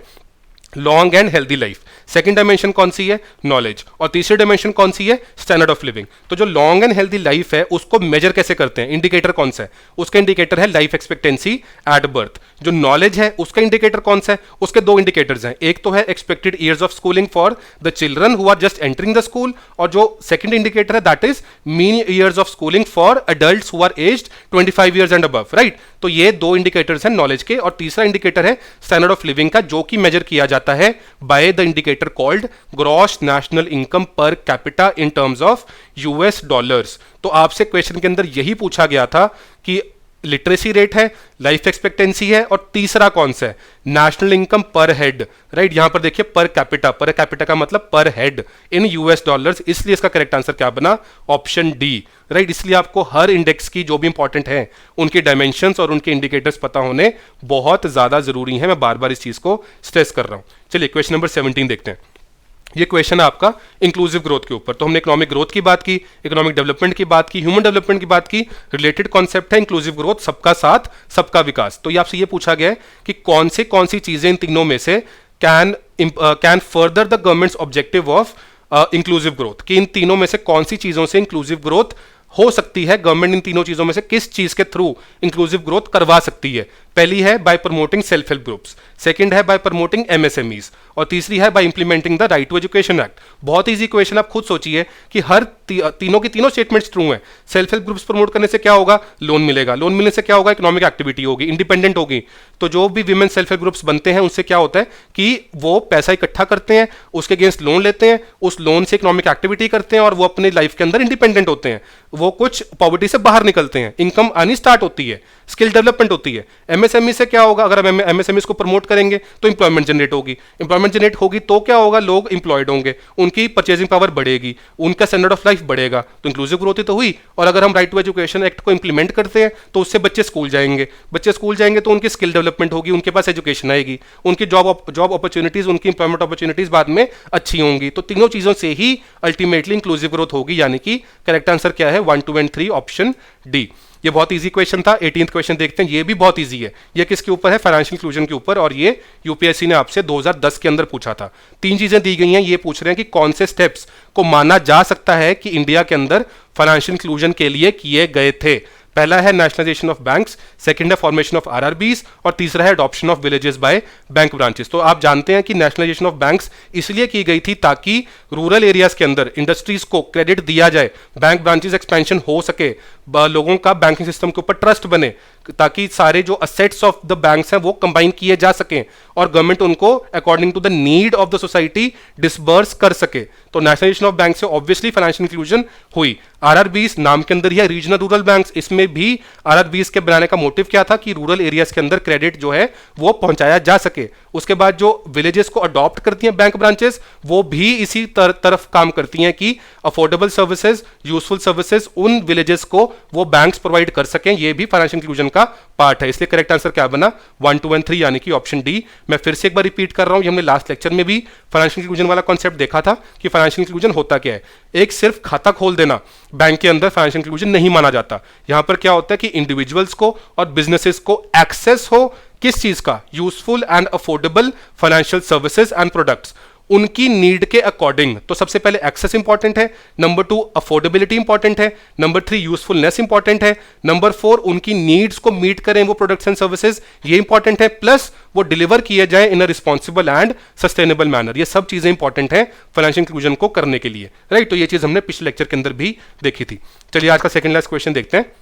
Long and healthy life. Second dimension कौन सी है? नॉलेज। और तीसरी डायमेंशन कौन सी है? Standard of living. तो जो लॉन्ग एंड हेल्दी लाइफ है उसको मेजर कैसे करते हैं? इंडिकेटर कौन सा है? उसका इंडिकेटर है लाइफ एक्सपेक्टेंसी एट बर्थ। जो नॉलेज है उसका इंडिकेटर कौन सा है? उसके 2 इंडिकेटर्स हैं, एक तो है expected years of schooling for the children who are just entering the school, और जो सेकंड इंडिकेटर है that is mean years of schooling for adults who are aged 25 years and above, right? तो ये 2 indicators हैं knowledge के, और तीसरा indicator है स्टैंडर्ड ऑफ लिविंग का, जो कि मेजर किया जाता है by the indicator called gross national income per capita in terms of US dollars. तो आपसे क्वेश्चन के अंदर यही पूछा गया था कि लिटरेसी रेट है, लाइफ एक्सपेक्टेंसी है, और तीसरा कौन सा है? नेशनल इनकम पर हेड, राइट? यहां पर देखिए पर कैपिटा का मतलब पर हेड इन यूएस डॉलर्स, इसलिए इसका करेक्ट आंसर क्या बना? Option D, right? इसलिए आपको हर इंडेक्स की जो भी इंपॉर्टेंट है उनके डायमेंशंस और उनके इंडिकेटर्स पता होने बहुत ज्यादा जरूरी है। मैं बार बार इस चीज को स्ट्रेस कर रहा हूं। चलिए क्वेश्चन नंबर 17 देखते हैं। ये क्वेश्चन है आपका इंक्लूसिव ग्रोथ के ऊपर। तो हमने इकोनॉमिक ग्रोथ की बात की, इकोनॉमिक डेवलपमेंट की बात की, ह्यूमन डेवलपमेंट की बात की, रिलेटेड कॉन्सेप्ट है इंक्लूसिव ग्रोथ, सबका साथ सबका विकास। तो ये आपसे ये पूछा गया है कि कौन सी चीजें इन तीनों में से can further the governments objective of inclusive growth, कि इन तीनों में से कौन सी चीजों से इंक्लूसिव ग्रोथ हो सकती है, गवर्नमेंट इन तीनों चीजों में से किस चीज के थ्रू इंक्लूसिव ग्रोथ करवा सकती है। पहली है by promoting self help groups, second है बाय प्रमोटिंग एमएसएमईज, और तीसरी है by implementing the right to education act. बहुत इजी क्वेश्चन, आप खुद सोचिए कि हर तीनों की तीनों स्टेटमेंट्स ट्रू हैं। सेल्फ हेल्प ग्रुप्स प्रमोट करने से क्या होगा? लोन मिलेगा, लोन मिलने से क्या होगा? इकोनॉमिक एक्टिविटी होगी, इंडिपेंडेंट होगी। तो जो भी विमेन सेल्फ हेल्प ग्रुप्स बनते हैं उनसे क्या होता है कि वो पैसा इकट्ठा करते हैं, उसके अगेंस्ट लोन लेते हैं, उस लोन से इकोनॉमिक एक्टिविटी करते हैं और वो अपनी लाइफ के अंदर इंडिपेंडेंट होते हैं, वो कुछ पॉवर्टी से बाहर निकलते हैं, इनकम आनी स्टार्ट होती है, स्किल डेवलपमेंट होती है। एमएसएमई से क्या होगा? अगर हम एमएसएमई को प्रमोट करेंगे तो इंप्लॉयमेंट जनरेट होगी, इंप्लॉयमेंट जनरेट होगी तो क्या होगा? लोग इंप्लॉयड होंगे, उनकी परचेजिंग पावर बढ़ेगी, उनका स्टैंडर्ड ऑफ लाइफ बढ़ेगा, तो इंक्लूसिव ग्रोथ ही तो हुई। और अगर हम राइट टू एजुकेशन एक्ट को इंप्लीमेंट करते हैं तो उससे बच्चे स्कूल जाएंगे, बच्चे स्कूल जाएंगे तो उनकी स्किल डेवलपमेंट होगी, उनके पास एजुकेशन आएगी, उनकी जॉब अपॉर्चुनिटीज, उनकी इंप्लॉयमेंट अपॉर्चुनिटीज बाद में अच्छी होंगी। तो तीनों चीजों से ही अल्टीमेटली इंक्लूसिव ग्रोथ होगी, यानी कि करेक्ट आंसर क्या है? 1, 2 एंड 3 ऑप्शन डी। ये बहुत इजी क्वेश्चन था। 18th क्वेश्चन देखते हैं, ये भी बहुत इजी है। ये किसके ऊपर है? फाइनेंशियल इंक्लूजन के ऊपर, और ये यूपीएससी ने आपसे 2010 के अंदर पूछा था। 3 चीजें दी गई हैं, ये पूछ रहे हैं कि कौन से स्टेप्स को माना जा सकता है कि इंडिया के अंदर फाइनेंशियल इंक्लूजन के लिए किए गए थे। पहला है नेशनलाइजेशन ऑफ बैंक्स, सेकंड है फॉर्मेशन ऑफ आरआरबीज, और तीसरा है adoption of villages by bank branches. तो आप जानते हैं कि नेशनलाइजेशन ऑफ बैंक्स इसलिए की गई थी ताकि रूरल एरियाज के अंदर इंडस्ट्रीज को क्रेडिट दिया जाए, बैंक ब्रांचेस एक्सपेंशन हो सके, लोगों का बैंकिंग सिस्टम के ऊपर ट्रस्ट बने। ताकि सारे जो असेट्स ऑफ द बैंक्स हैं वो कंबाइन किए जा सकें और गवर्नमेंट उनको according to the need of the society disburse कर सके। तो नेशनलाइजेशन ऑफ बैंक से ऑब्वियसली फाइनेंशियल इंक्लूजन हुई। आरआरबीज नाम के अंदर ही है रीजनल रूरल बैंक्स, इसमें भी आरआरबीज के बनाने का मोटिव क्या था कि रूरल एरियाज के अंदर क्रेडिट जो है वो पहुंचाया जा सके। उसके बाद जो विलेजेस को अडॉप्ट करती हैं बैंक ब्रांचेस, वो भी इसी तरफ काम करती हैं कि अफोर्डेबल सर्विसेज, यूजफुल सर्विसेज उन विलेजेस को वो बैंक्स प्रोवाइड कर सकें। ये भी फाइनेंशियल इंक्लूजन का पार्ट है। इसलिए करेक्ट आंसर क्या बना? 1, 2 and 3 यानी कि ऑप्शन डी। मैं फिर से एक बार रिपीट कर रहा हूं, हमने लास्ट लेक्चर में भी फाइनेंशियल इंक्लूजन वाला कॉन्सेप्ट देखा था कि फाइनेंशियल इंक्लूजन होता क्या है। एक सिर्फ खाता खोल देना बैंक के अंदर फाइनेंशियल इंक्लूजन नहीं माना जाता। यहां पर क्या होता है कि इंडिविजुअल्स को और बिजनेसेस को एक्सेस हो किस चीज का? Useful and affordable financial services and products, उनकी नीड के अकॉर्डिंग। तो सबसे पहले एक्सेस इंपॉर्टेंट है, नंबर 2 अफोर्डेबिलिटी इंपॉर्टेंट है, नंबर 3 यूजफुलनेस इंपॉर्टेंट है, नंबर 4 उनकी नीड्स को मीट करें वो प्रोडक्ट्स एंड सर्विसेज, ये इंपॉर्टेंट है, प्लस वो डिलीवर किए जाए in a responsible and sustainable manner. ये सब चीजें इंपॉर्टेंट है फाइनेंशियल इंक्लूजन को करने के लिए, राइट। तो ये चीज हमने पिछले लेक्चर के अंदर भी देखी थी। चलिए आज का सेकंड लास्ट क्वेश्चन देखते हैं।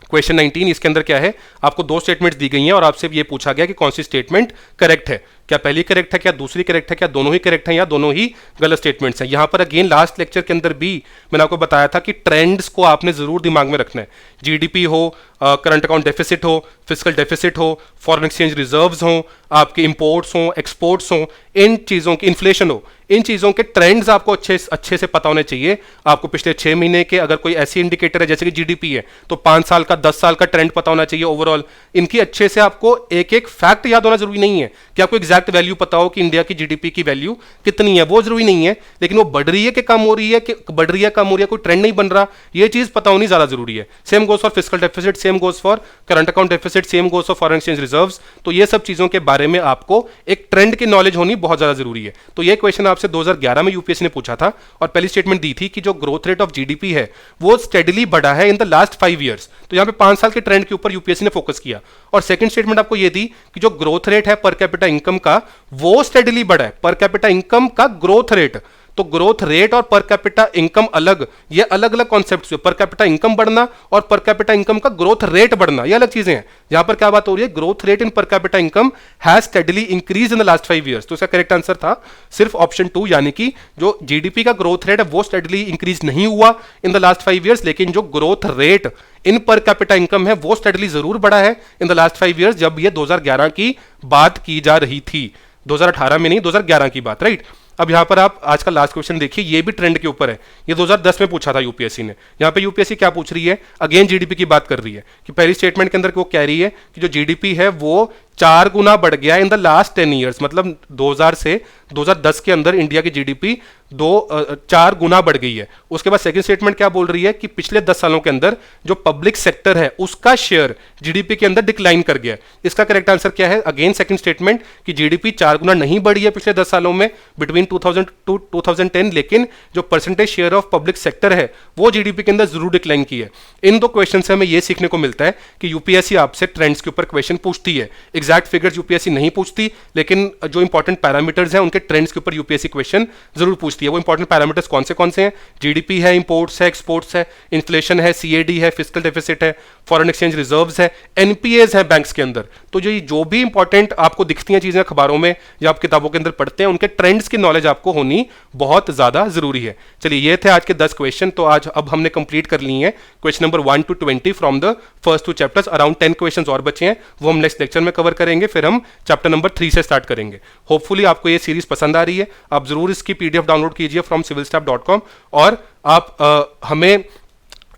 क्वेश्चन 19, इसके अंदर क्या है? आपको दो स्टेटमेंट्स दी गई हैं और आपसे ये पूछा गया कि कौन सी स्टेटमेंट करेक्ट है। क्या पहली करेक्ट है, क्या दूसरी करेक्ट है, क्या दोनों ही करेक्ट हैं या दोनों ही गलत स्टेटमेंट्स हैं। यहां पर अगेन लास्ट लेक्चर के अंदर भी मैंने आपको बताया था कि ट्रेंड्स को आपने जरूर दिमाग में रखना है। जीडीपी हो, करंट अकाउंट डेफिसिट हो, फिजिकल डेफिसिट हो, फॉरेन एक्सचेंज रिजर्व्स हो, आपके इंपोर्ट्स हो, एक्सपोर्ट्स हो, इन चीजों की इन्फ्लेशन हो, इन चीजों के ट्रेंड्स आपको अच्छे से पता होने चाहिए। आपको पिछले 6 महीने के अगर कोई ऐसी इंडिकेटर है जैसे कि जीडीपी है तो 5 साल का, 10 साल का ट्रेंड पता होना चाहिए ओवरऑल। इनकी अच्छे से आपको एक एक फैक्ट याद होना जरूरी नहीं है कि आपको एग्जैक्ट वैल्यू पता हो कि इंडिया की जीडीपी की वैल्यू कितनी है, वो जरूरी नहीं है, लेकिन वो बढ़ रही है कि कम हो रही है, कि बढ़ रही है कम हो रही है, कोई ट्रेंड नहीं बन रहा, ये चीज पता होनी ज्यादा जरूरी है। Same goes for physical deficit, same goes for current account deficit, same goes for foreign exchange reserves. तो ये सब चीजों के बारे में आपको एक ट्रेंड की नॉलेज होनी बहुत ज्यादा जरूरी है। तो ये क्वेश्चन आपसे 2011 में यूपीएससी ने पूछा था और पहली स्टेटमेंट दी थी कि जो ग्रोथ रेट ऑफ जीडीपी है वो स्टेडली बढ़ा है इन द लास्ट 5 ईयर्स। तो यहां पे 5 साल के ट्रेंड के ऊपर यूपीएससी ने फोकस किया। और सेकंड स्टेटमेंट आपको ये दी कि जो ग्रोथ रेट है पर कैपिटा इनकम का वो स्टेडली बढ़ा है। पर कैपिटा इनकम का ग्रोथ रेट, तो ग्रोथ रेट और पर कैपिटा इनकम अलग, ये अलग अलग कॉन्सेप्ट्स है। पर कैपिटा इनकम बढ़ना और पर कैपिटा इनकम का ग्रोथ रेट बढ़ना ये अलग चीजें हैं। यहां पर क्या बात हो रही है? Growth rate in per capita income has steadily increase in the last 5 years. तो इसका करेक्ट आंसर था सिर्फ ऑप्शन 2, यानी कि जो जीडीपी का ग्रोथ रेट है वो स्टेडली इंक्रीज नहीं हुआ इन द लास्ट 5 ईयर्स, लेकिन जो growth rate in per capita income है वो स्टेडली जरूर बढ़ा है इन द लास्ट 5 ईयर्स, जब ये 2011 की बात की जा रही थी। 2018 में नहीं, 2011 की बात, राइट। अब यहां पर आप आज का लास्ट क्वेश्चन देखिए, ये भी ट्रेंड के ऊपर है। ये 2010 में पूछा था यूपीएससी ने। यहां पे यूपीएससी क्या पूछ रही है? अगेन जीडीपी की बात कर रही है कि पहली स्टेटमेंट के अंदर वो कह रही है कि जो जीडीपी है वो 4 गुना बढ़ गया इन द लास्ट 10 ईयर्स, मतलब 2000 से 2010 के अंदर इंडिया की जीडीपी 4 गुना बढ़ गई है। उसके बाद सेकंड स्टेटमेंट क्या बोल रही है कि पिछले 10 सालों के अंदर जो पब्लिक सेक्टर है उसका शेयर जीडीपी के अंदर डिक्लाइन कर गया। इसका करेक्ट आंसर क्या है? अगेन सेकंड स्टेटमेंट कि जीडीपी 4 गुना नहीं बढ़ी है पिछले 10 सालों में बिटवीन 2000 टू 2010, लेकिन जो percentage share of public sector है वो जीडीपी के अंदर जरूर डिक्लाइन की है। इन दो क्वेश्चन से हमें यह सीखने को मिलता है कि यूपीएससी आपसे ट्रेंड्स के ऊपर क्वेश्चन पूछती है। एग्जैक्ट फिगर्स यूपीएससी नहीं पूछती, लेकिन जो इंपॉर्टेंट पैरामीटर्स हैं उनके ट्रेंड्स के ऊपर यूपीएससी क्वेश्चन जरूर पूछती है। वो इंपॉर्टेंट पैरामीटर्स कौन से हैं? जीडीपी है, इंपोर्ट्स है, एक्सपोर्ट्स है, इन्फ्लेशन है, सीएडी है, फिजिकल डेफिसिट है, फॉरेन एक्सचेंज रिजर्व्स है, एनपीएज है बैंक्स के अंदर। तो जो भी इंपॉर्टेंट आपको दिखती हैं चीजें अखबारों में या आप किताबों के अंदर पढ़ते हैं, उनके ट्रेंड्स की नॉलेज आपको होनी बहुत ज्यादा जरूरी है। चलिए ये थे आज के 10 क्वेश्चन। तो आज अब हमने कंप्लीट कर लिए हैं question number 1 to 20 from the first 2 chapters. Around 10 question और बचे हैं, वो हम नेक्स्ट लेक्चर में कवर करेंगे। फिर हम चैप्टर नंबर 3 से स्टार्ट करेंगे। होपफुली आपको ये सीरीज पसंद आ रही है। आप जरूर इसकी पीडीएफ डाउनलोड कीजिए फ्रॉम civilstaff.com और आप हमें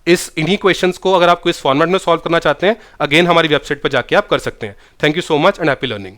इन्हीं क्वेश्चंस को अगर आप इस फॉर्मेट में सॉल्व करना चाहते हैं, अगेन हमारी वेबसाइट पर जाके आप कर सकते हैं। Thank you so much and happy learning.